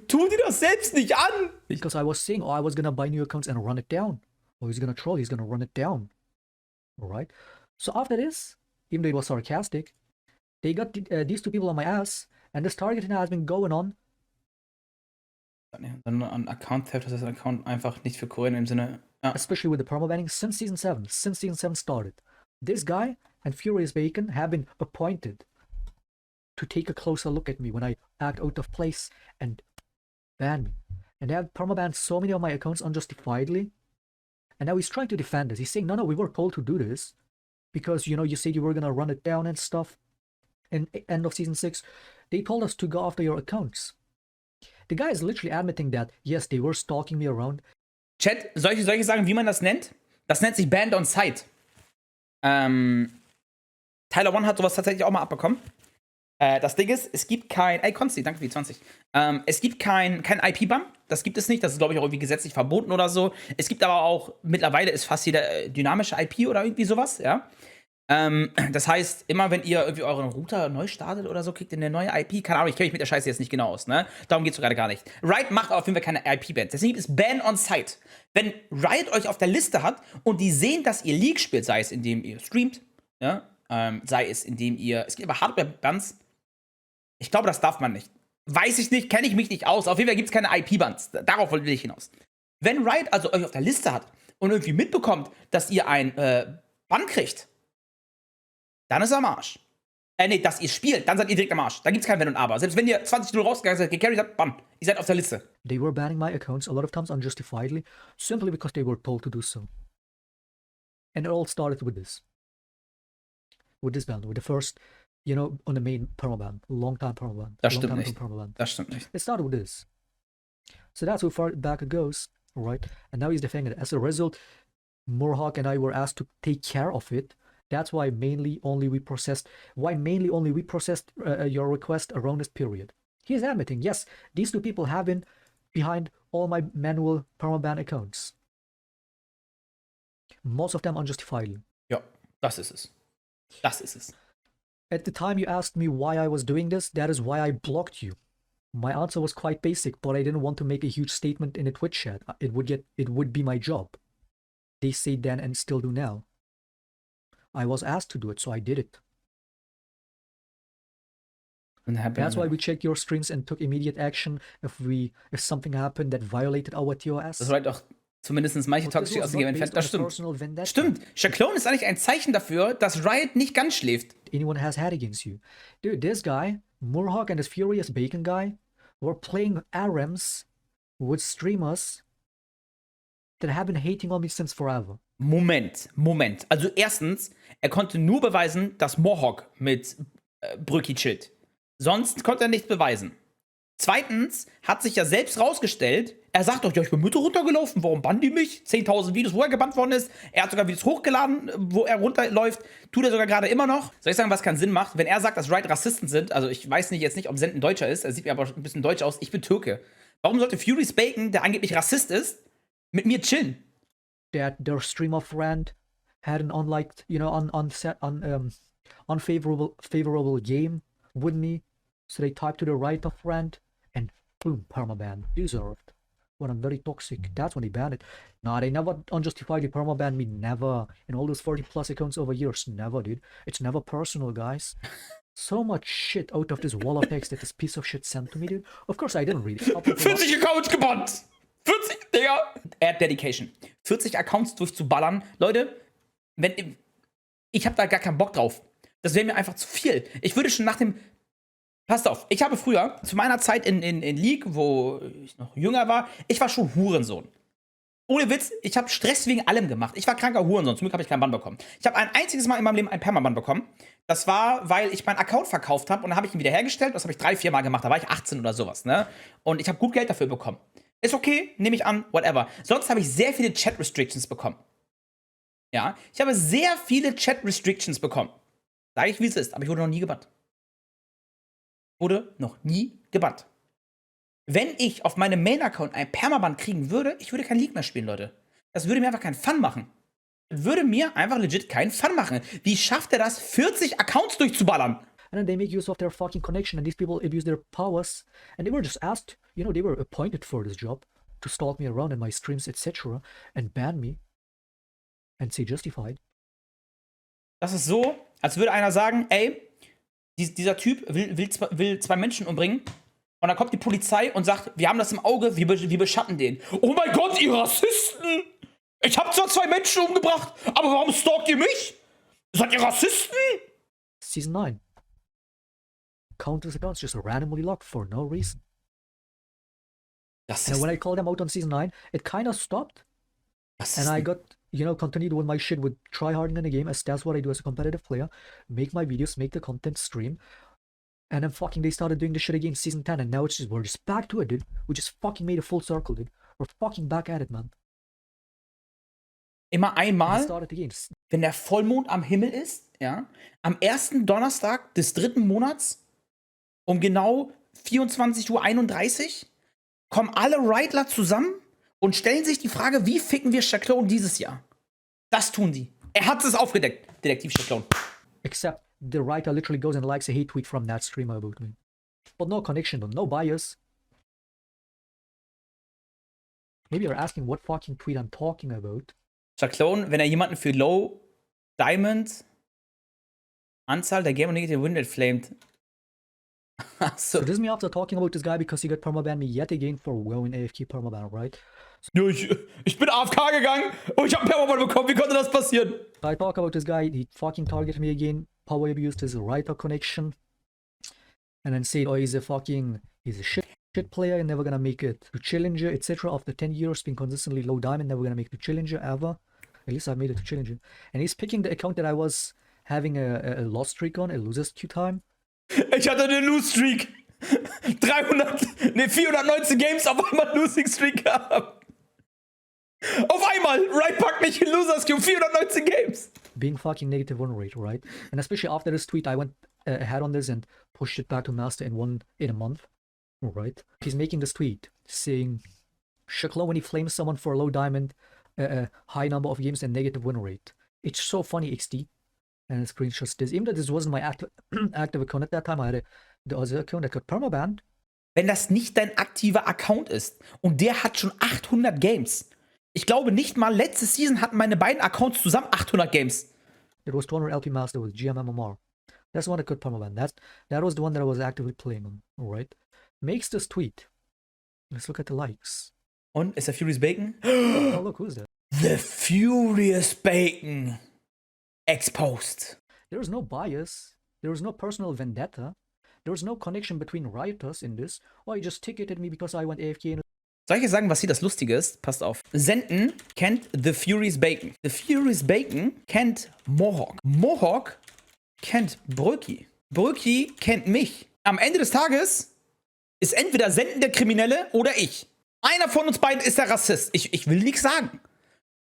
tu dir das selbst nicht an. Because I was saying, oh, I was gonna buy new accounts and run it down. Oh, he's gonna troll, he's gonna run it down. Alright? So after this, even though it was sarcastic, they got these two people on my ass, and this targeting has been going on. Dann an Account Theft, das ist ein Account einfach nicht für Korean im Sinne. Ja. Especially with the permabanning since Season 7 started. This guy and Furious Bacon have been appointed to take a closer look at me when I act out of place and ban me. And they have permabanned so many of my accounts unjustifiedly. And now he's trying to defend us. He's saying, no, we were told to do this. Because, you said you were going to run it down and stuff. In end of Season 6, they told us to go after your accounts. The guy is literally admitting that, yes, they were stalking me around. Chat, soll ich sagen, wie man das nennt? Das nennt sich Banned on Site. Tyler One hat sowas tatsächlich auch mal abbekommen. Das Ding ist, es gibt kein. Ey, Konsti, danke für die 20. Es gibt kein IP-Ban. Das gibt es nicht. Das ist, glaube ich, auch irgendwie gesetzlich verboten oder so. Es gibt aber auch, mittlerweile ist fast jeder dynamische IP oder irgendwie sowas, ja. Das heißt, immer wenn ihr irgendwie euren Router neu startet oder so, kriegt ihr eine neue IP. Keine Ahnung, ich kenne mich mit der Scheiße jetzt nicht genau aus, ne? Darum geht's gerade gar nicht. Riot macht auf jeden Fall keine IP-Bans. Deswegen gibt es Ban on Site. Wenn Riot euch auf der Liste hat und die sehen, dass ihr League spielt, sei es indem ihr streamt, ja, sei es indem ihr. Es gibt aber Hardware-Bans. Ich glaube, das darf man nicht. Weiß ich nicht, kenne ich mich nicht aus. Auf jeden Fall gibt es keine IP-Bans. Darauf will ich hinaus. Wenn Riot also euch auf der Liste hat und irgendwie mitbekommt, dass ihr ein Ban kriegt, dann ist er am Arsch. Nee, dass ihr spielt, dann seid ihr direkt am Arsch. Da gibt's kein Wenn und Aber. Selbst wenn ihr 20-0 rausgegangen seid, gecarried habt, Ban. Ihr seid auf der Liste. They were banning my accounts a lot of times unjustifiedly, simply because they were told to do so. And it all started with this. With this ban, with the first, on the main permaban, long-time permaban. Das stimmt nicht. Das stimmt nicht. It started with this. So that's how far back it goes, right? And now he's defending it. As a result, Mohawk and I were asked to take care of it. That's why mainly only we processed your request around this period. He is admitting, yes, these two people have been behind all my manual permaban accounts. Most of them unjustifiably. Ja, das ist es. Das ist es. At the time you asked me why I was doing this, that is why I blocked you. My answer was quite basic, but I didn't want to make a huge statement in a Twitch chat. It would be my job. They say then and still do now. I was asked to do it, so I did it. That's why we checked your streams and took immediate action if something happened that violated our TOS. Das war halt auch zumindest manche toxisch ausgegeben werden. Das stimmt. Stimmt. Shaclone ist eigentlich ein Zeichen dafür, dass Riot nicht ganz schläft. Anyone has had against you. Dude, this guy, Mohawk and this Furious Bacon guy, were playing ARAMs with streamers that have been hating on me since forever. Moment. Also erstens, er konnte nur beweisen, dass Mohawk mit Broeki chillt. Sonst konnte er nichts beweisen. Zweitens hat sich ja selbst rausgestellt, er sagt doch, ja, ich bin Mütter runtergelaufen, warum bannen die mich? 10.000 Videos, wo er gebannt worden ist. Er hat sogar Videos hochgeladen, wo er runterläuft. Tut er sogar gerade immer noch. Soll ich sagen, was keinen Sinn macht? Wenn er sagt, dass Riot Rassisten sind, also ich weiß jetzt nicht, ob Zenten Deutscher ist, er sieht mir aber ein bisschen deutsch aus, ich bin Türke. Warum sollte Furious Bacon, der angeblich Rassist ist, mit mir chillen? That their streamer friend had an unfavorable game with me, so they typed to the right of friend and boom, permaban. Deserved. When I'm very toxic, that's when they banned it. No, they never unjustifiably permaban me. Never. In all those 40+ accounts over years, never, dude. It's never personal, guys. So much shit out of this wall of text that this piece of shit sent to me, dude. Of course, I didn't read it. 40 Accounts gebannt! 40, Digga! Add Dedication. 40 Accounts durchzuballern. Leute, ich hab da gar keinen Bock drauf. Das wäre mir einfach zu viel. Ich würde schon nach dem. Passt auf, ich habe früher, zu meiner Zeit in League, wo ich noch jünger war, ich war schon Hurensohn. Ohne Witz, ich habe Stress wegen allem gemacht. Ich war kranker Hurensohn, zum Glück habe ich keinen Bann bekommen. Ich habe ein einziges Mal in meinem Leben einen Permaban bekommen. Das war, weil ich meinen Account verkauft habe und dann habe ich ihn wieder hergestellt. Das habe ich 3-4 Mal gemacht, da war ich 18 oder sowas, ne? Und ich habe gut Geld dafür bekommen. Ist okay, nehme ich an, whatever. Sonst habe ich sehr viele Chat-Restrictions bekommen. Ja, ich habe sehr viele Chat-Restrictions bekommen. Sag ich, wie es ist, aber ich wurde noch nie gebannt. Wenn ich auf meinem Main-Account einen Permaban kriegen würde, ich würde kein League mehr spielen, Leute. Das würde mir einfach keinen Fun machen. Das würde mir einfach legit keinen Fun machen. Wie schafft er das, 40 Accounts durchzuballern? And then they make use of their fucking connection and these people abuse their powers. And they were just asked, they were appointed for this job to stalk me around in my streams, etc. and ban me. And say justified. Das ist so, als würde einer sagen, ey, dieser Typ will 2 Menschen umbringen und dann kommt die Polizei und sagt, wir haben das im Auge, wir beschatten den. Oh mein Gott, ihr Rassisten! Ich habe zwar 2 Menschen umgebracht, aber warum stalkt ihr mich? Seid ihr Rassisten? Season 9. Countless accounts just randomly locked for no reason. And when I called them out on Season 9, it kind of stopped. And I got, continued with my shit with tryharding in the game, as that's what I do as a competitive player. Make my videos, make the content, stream. And then they started doing this shit again in Season 10, and now we're just back to it, dude. We just fucking made a full circle, dude. We're fucking back at it, man. Immer einmal, wenn der Vollmond am Himmel ist, ja, am ersten Donnerstag des 3. Monats um genau 24:31 Uhr kommen alle Writer zusammen und stellen sich die Frage, wie ficken wir Shaclone dieses Jahr? Das tun die. Er hat es aufgedeckt, Detektiv Shaclone. Except the writer literally goes and likes a hate tweet from that streamer about me. But no connection, no bias. Maybe you're asking what fucking tweet I'm talking about. Shaclone, wenn er jemanden für Low Diamond Anzahl der Game und Negative Win Rate flamed. So this is me after talking about this guy because he got permabanned me yet again for going AFK permaban, right? Ja, ich bin AFK gegangen und ich hab Permaban bekommen. Wie konnte das passieren? I talk about this guy, he fucking targeted me again, power abused his writer connection, and then said, oh, he's a shit player, never gonna make it to Challenger, etc. After 10 years being consistently low diamond, never gonna make it to Challenger ever. At least I made it to Challenger. And he's picking the account that I was having a loss streak on, a losers queue time. Ich hatte eine Lose-Streak. 419 Games auf einmal Losing-Streak gehabt. Auf einmal! Right packt mich in Losers Queue, 419 Games. Being fucking negative win rate, right? And especially after this tweet, I went ahead on this and pushed it back to master in a month, right? He's making this tweet saying, Shaclone when he flames someone for a low diamond, high number of games and negative win rate. It's so funny, XD. And it screenshots this. Even though this wasn't my active account at that time, I had the other account that got permabanned. Wenn das nicht dein aktiver Account ist und der hat schon 800 Games. Ich glaube nicht mal letzte Season hatten meine beiden Accounts zusammen 800 Games. It was 200 LP Master with GMMMR. That's the one that got permabanned. That was the one that I was actively playing on. Alright. Makes this tweet. Let's look at the likes. Und ist der Furious Bacon? Oh, look, who's that? The Furious Bacon. Exposed. There is no bias. There is no personal vendetta. There is no connection between rioters in this. Oh, you just ticketed me because I went AFK. Soll ich dir sagen, was hier das Lustige ist? Passt auf. Zenten kennt The Furious Bacon. The Furious Bacon kennt Mohawk. Mohawk kennt Broeki. Broeki kennt mich. Am Ende des Tages ist entweder Zenten der Kriminelle oder ich. Einer von uns beiden ist der Rassist. Ich will nichts sagen.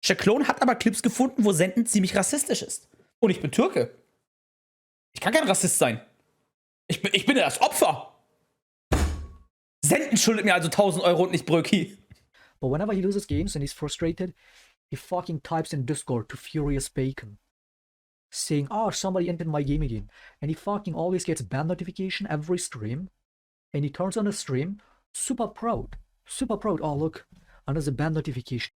Shaclone hat aber Clips gefunden, wo Zenten ziemlich rassistisch ist. Und ich bin Türke. Ich kann kein Rassist sein. Ich bin ja das Opfer. Zenten schuldet mir also 1.000 Euro und nicht Broeki. But whenever he loses games and he's frustrated, he fucking types in Discord to Furious Bacon, saying, oh, somebody entered my game again. And he fucking always gets ban notification every stream. And he turns on the stream, super proud. Super proud. Oh, look, under the ban notification.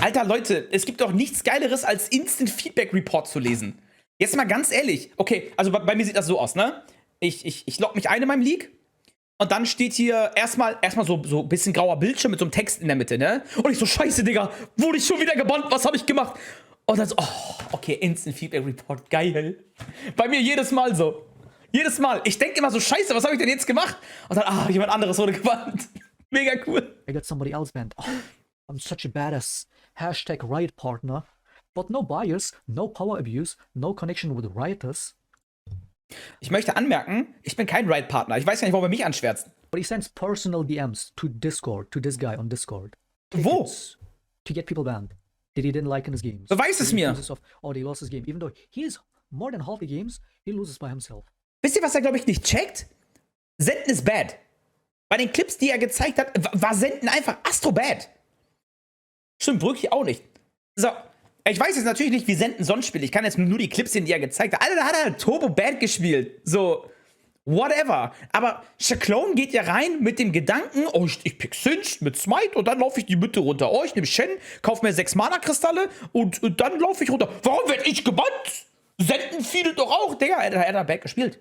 Alter, Leute, es gibt doch nichts Geileres, als Instant Feedback Report zu lesen. Jetzt mal ganz ehrlich. Okay, also bei mir sieht das so aus, ne? Ich log mich ein in meinem League. Und dann steht hier erstmal so ein bisschen grauer Bildschirm mit so einem Text in der Mitte, ne? Und ich so, scheiße, Digga, wurde ich schon wieder gebannt? Was habe ich gemacht? Und dann so, oh, okay, Instant Feedback Report, geil. Bei mir jedes Mal so. Jedes Mal. Ich denke immer so, scheiße, was habe ich denn jetzt gemacht? Und dann, jemand anderes wurde gebannt. Mega cool. I got somebody else banned. Oh, I'm such a badass. Hashtag riot partner. But no bias, no power abuse, no connection with rioters. Ich möchte anmerken, ich bin kein Riot-Partner. Ich weiß gar nicht, warum er mich anschwärzt. But he sends personal DMs to Discord, to this guy on Discord. Wo? To get people banned that he didn't like in his games. Beweis es mir. Oh, they lost his game. Even though he is more than half the games, he loses by himself. Wisst ihr, was er, glaube ich, nicht checkt? Zenten ist bad. Bei den Clips, die er gezeigt hat, war Zenten einfach astro-bad. Stimmt, Broeki auch nicht. So, ich weiß jetzt natürlich nicht, wie Zenten sonst spielt. Ich kann jetzt nur die Clips sehen, die er gezeigt hat. Alter, da hat er Turbo-Bad gespielt. So, whatever. Aber Shaclone geht ja rein mit dem Gedanken, oh, ich pick Sinch mit Smite und dann laufe ich die Mitte runter. Oh, ich nehme Shen, kaufe mir 6 Mana-Kristalle und dann laufe ich runter. Warum werde ich gebannt? Zenten feedet doch auch. Digga, er hat Bad gespielt.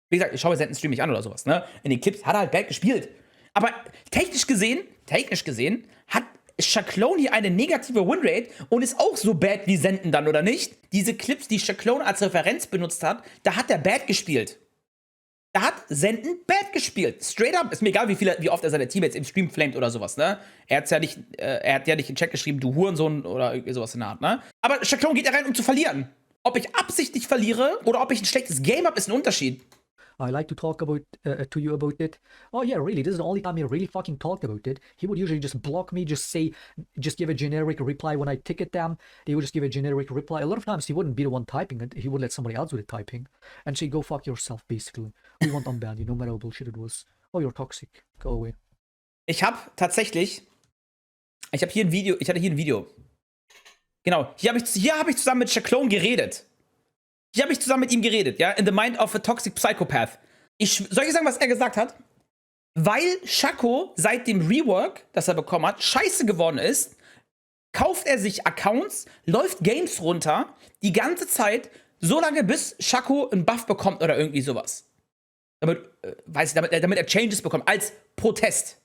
Wie gesagt, ich schaue Zenten Stream nicht an oder sowas, ne? In den Clips hat er halt Bad gespielt. Aber technisch gesehen hat Shaclone hier eine negative Winrate und ist auch so bad wie Zenten dann, oder nicht? Diese Clips, die Shaclone als Referenz benutzt hat, da hat er bad gespielt. Da hat Zenten bad gespielt. Straight up. Ist mir egal, wie oft er seine Teammates im Stream flamet oder sowas, ne? Er hat ja nicht in den Chat geschrieben, du Hurensohn oder sowas in der Art, ne? Aber Shaclone geht ja rein, um zu verlieren. Ob ich absichtlich verliere oder ob ich ein schlechtes Game habe, ist ein Unterschied. I like to talk about to you about it. Oh yeah, really? This is the only time he really fucking talked about it. He would usually just block me, just give a generic reply when I ticket them. They would just give a generic reply. A lot of times he wouldn't be the one typing it. He would let somebody else do the typing, and say, "Go fuck yourself," basically. We want unban you, no matter how bullshit it was. Oh, you're toxic. Go away. Ich habe hier ein Video, ich hatte hier ein Video. Genau, hier hab ich zusammen mit Shaclone geredet. Hier habe ich zusammen mit ihm geredet, ja, in the mind of a toxic psychopath. Soll ich sagen, was er gesagt hat? Weil Shaco seit dem Rework, das er bekommen hat, scheiße geworden ist, kauft er sich Accounts, läuft Games runter, die ganze Zeit, so lange bis Shaco einen Buff bekommt oder irgendwie sowas. Damit er Changes bekommt, als Protest.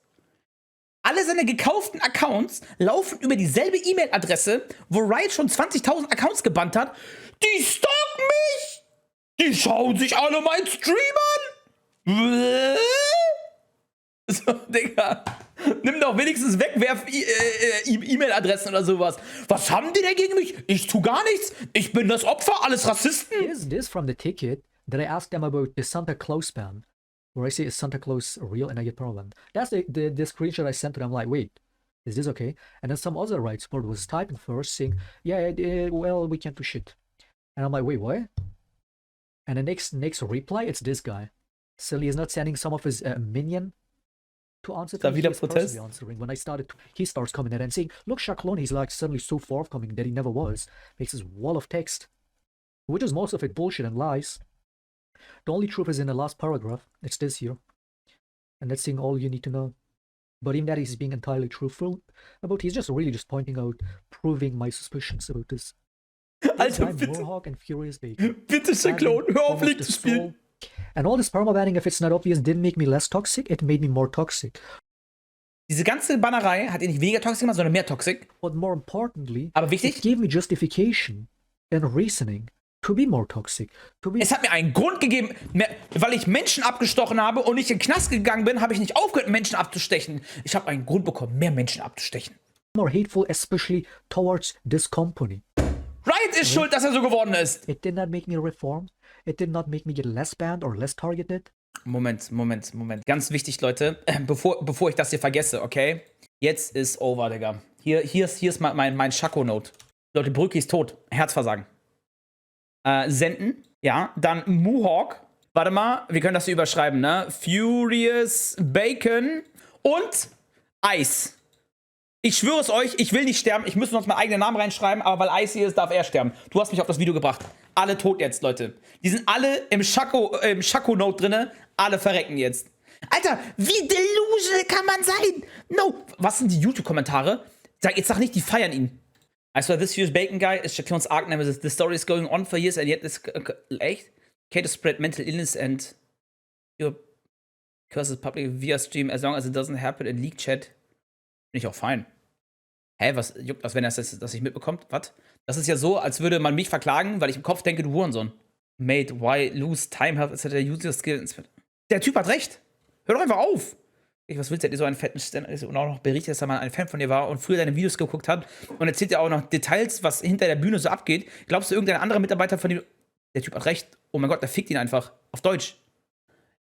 Alle seine gekauften Accounts laufen über dieselbe E-Mail-Adresse, wo Riot schon 20.000 Accounts gebannt hat. Die stalken mich! Die schauen sich alle meinen Stream an! So, Digga. Nimm doch wenigstens wegwerf E-Mail-Adressen oder sowas. Was haben die denn gegen mich? Ich tu gar nichts. Ich bin das Opfer, alles Rassisten. Is this from the ticket that I asked them about the Santa Claus ban? Where I say, is Santa Claus real? And I get problem. That's the screenshot I sent to them. Like, wait, is this okay? And then some other right support was typing first saying, yeah, well, we can't do shit. And I'm like, wait, what? And the next reply, it's this guy. So he's not sending some of his minion to answer to me. He's personally answering. When I started, he starts coming in and saying, look, Shaclone, he's like suddenly so forthcoming that he never was. Makes this wall of text, which is most of it bullshit and lies. The only truth is in the last paragraph. It's this here. And that's saying all you need to know. But even that he's being entirely truthful about, he's just really just pointing out, proving my suspicions about this. Alter, bitte. Mohawk and Furious Bacon. Bitte, Shaclone, hör auf, Link zu spielen. And all this permabanning, if it's not obvious, didn't make me less toxic, it made me more toxic. Diese ganze Bannerei hat ihn nicht weniger toxisch gemacht, sondern mehr toxisch. But more importantly, aber wichtig, it gave me justification and reasoning to be more toxic. Es hat mir einen Grund gegeben, weil ich Menschen abgestochen habe und nicht in den Knast gegangen bin, habe ich nicht aufgehört, Menschen abzustechen. Ich habe einen Grund bekommen, mehr Menschen abzustechen. More hateful, especially towards this company. Riot ist schuld, dass er so geworden ist. It did not make me reform. It did not make me get less banned or less targeted. Moment. Ganz wichtig, Leute, bevor ich das hier vergesse, okay? Jetzt ist over, Digga. Hier ist mein Shaco-Note. Leute, Broeki ist tot. Herzversagen. Zenten, ja. Dann Mohawk. Warte mal, wir können das hier überschreiben, ne? Furious Bacon und Ice. Ich schwöre es euch, ich will nicht sterben. Ich müsste noch meinen eigenen Namen reinschreiben, aber weil Ice hier ist, darf er sterben. Du hast mich auf das Video gebracht. Alle tot jetzt, Leute. Die sind alle im Shaco-Note drinne. Alle verrecken jetzt. Alter, wie delusional kann man sein? No. Was sind die YouTube-Kommentare? Jetzt sag nicht, die feiern ihn. I saw this Furious Bacon guy is Shaclone's arc nemesis. The story is going on for years and yet this echt? Okay, to spread mental illness and your curses public via stream as long as it doesn't happen in League Chat. Bin ich auch fein. Hä, was juckt das, wenn er das nicht mitbekommt? Was? Das ist ja so, als würde man mich verklagen, weil ich im Kopf denke, du Hurensohn. Mate, why lose time, health, etc. Use your skills. Der Typ hat recht. Hör doch einfach auf. Was willst du, der so einen fetten Stand ist und auch noch berichtet, dass er mal ein Fan von dir war und früher deine Videos geguckt hat und erzählt dir auch noch Details, was hinter der Bühne so abgeht. Glaubst du, irgendein anderer Mitarbeiter von dir. Der Typ hat recht. Oh mein Gott, der fickt ihn einfach. Auf Deutsch.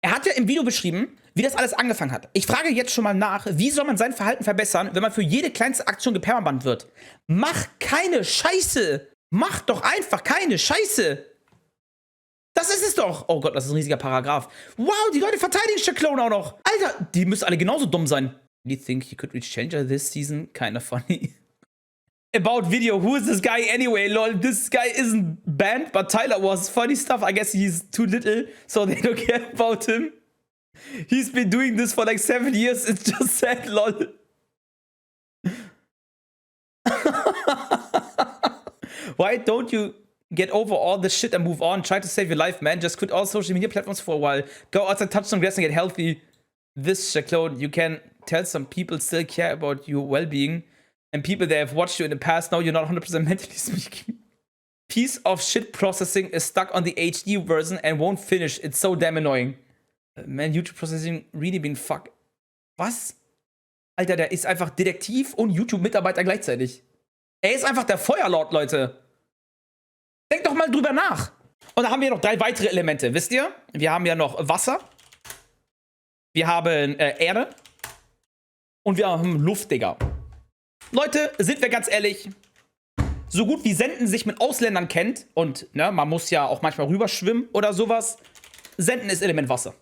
Er hat ja im Video beschrieben, wie das alles angefangen hat. Ich frage jetzt schon mal nach, wie soll man sein Verhalten verbessern, wenn man für jede kleinste Aktion gepermabannt wird? Mach keine Scheiße! Mach doch einfach keine Scheiße! Das ist es doch! Oh Gott, das ist ein riesiger Paragraph. Wow, die Leute verteidigen Shaclone auch noch! Alter, die müssen alle genauso dumm sein. Do you think he could reach Challenger this season? Kinda funny. About video, who is this guy anyway? Lol, this guy isn't banned, but Tyler was. Funny stuff, I guess he's too little, so they don't care about him. He's been doing this for like 7 years, it's just sad, lol. Why don't you get over all this shit and move on? Try to save your life, man. Just quit all social media platforms for a while. Go outside, touch some grass and get healthy. This, Shaclone, you can tell some people still care about your well-being. And people that have watched you in the past know you're not 100% mentally speaking. Piece of shit processing is stuck on the HD version and won't finish. It's so damn annoying. Man, YouTube processing really been fuck. Was? Alter, der ist einfach Detektiv und YouTube-Mitarbeiter gleichzeitig. Er ist einfach der Feuerlord, Leute. Denkt doch mal drüber nach. Und dann haben wir noch 3 weitere Elemente. Wisst ihr? Wir haben ja noch Wasser. Wir haben Erde. Und wir haben Luft, Digga. Leute, sind wir ganz ehrlich, so gut wie Zenten sich mit Ausländern kennt, und ne, man muss ja auch manchmal rüberschwimmen oder sowas, Zenten ist Element Wasser.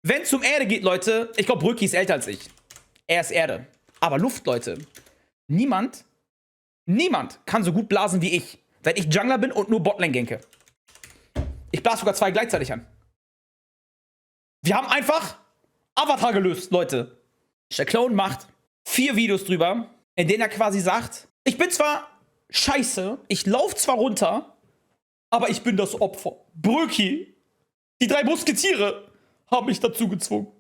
Wenn es um Erde geht, Leute, ich glaube, Broeki ist älter als ich. Er ist Erde. Aber Luft, Leute, niemand kann so gut blasen wie ich, wenn ich Jungler bin und nur Botlane ganke. Ich blase sogar 2 gleichzeitig an. Wir haben einfach Avatar gelöst, Leute. Shaclone macht 4 Videos drüber, in denen er quasi sagt, ich bin zwar scheiße, ich laufe zwar runter, aber ich bin das Opfer. Broeki, die 3 Musketiere haben mich dazu gezwungen.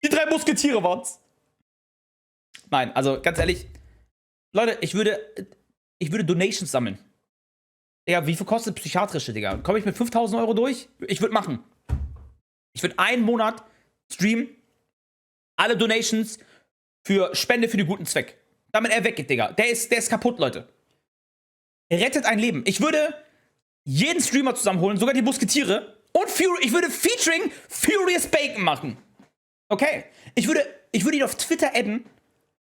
Die 3 Musketiere waren's. Nein, also ganz ehrlich, Leute, ich würde Donations sammeln. Digga, wie viel kostet psychiatrische, Digga? Komme ich mit 5.000 Euro durch? Ich würde machen. Ich würde einen Monat streamen, alle Donations für Spende für den guten Zweck. Damit er weggeht, Digga. Der ist kaputt, Leute. Er rettet ein Leben. Ich würde jeden Streamer zusammenholen, sogar die Musketiere. Und ich würde Featuring Furious Bacon machen. Okay? Ich würde ihn auf Twitter adden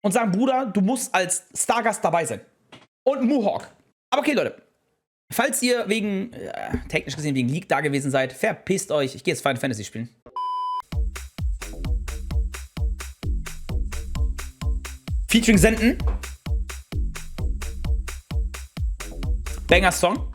und sagen, Bruder, du musst als Stargast dabei sein. Und Mohawk. Aber okay, Leute. Falls ihr technisch gesehen wegen League da gewesen seid, verpisst euch. Ich gehe jetzt Final Fantasy spielen. Featuring Zenten. Banger Song.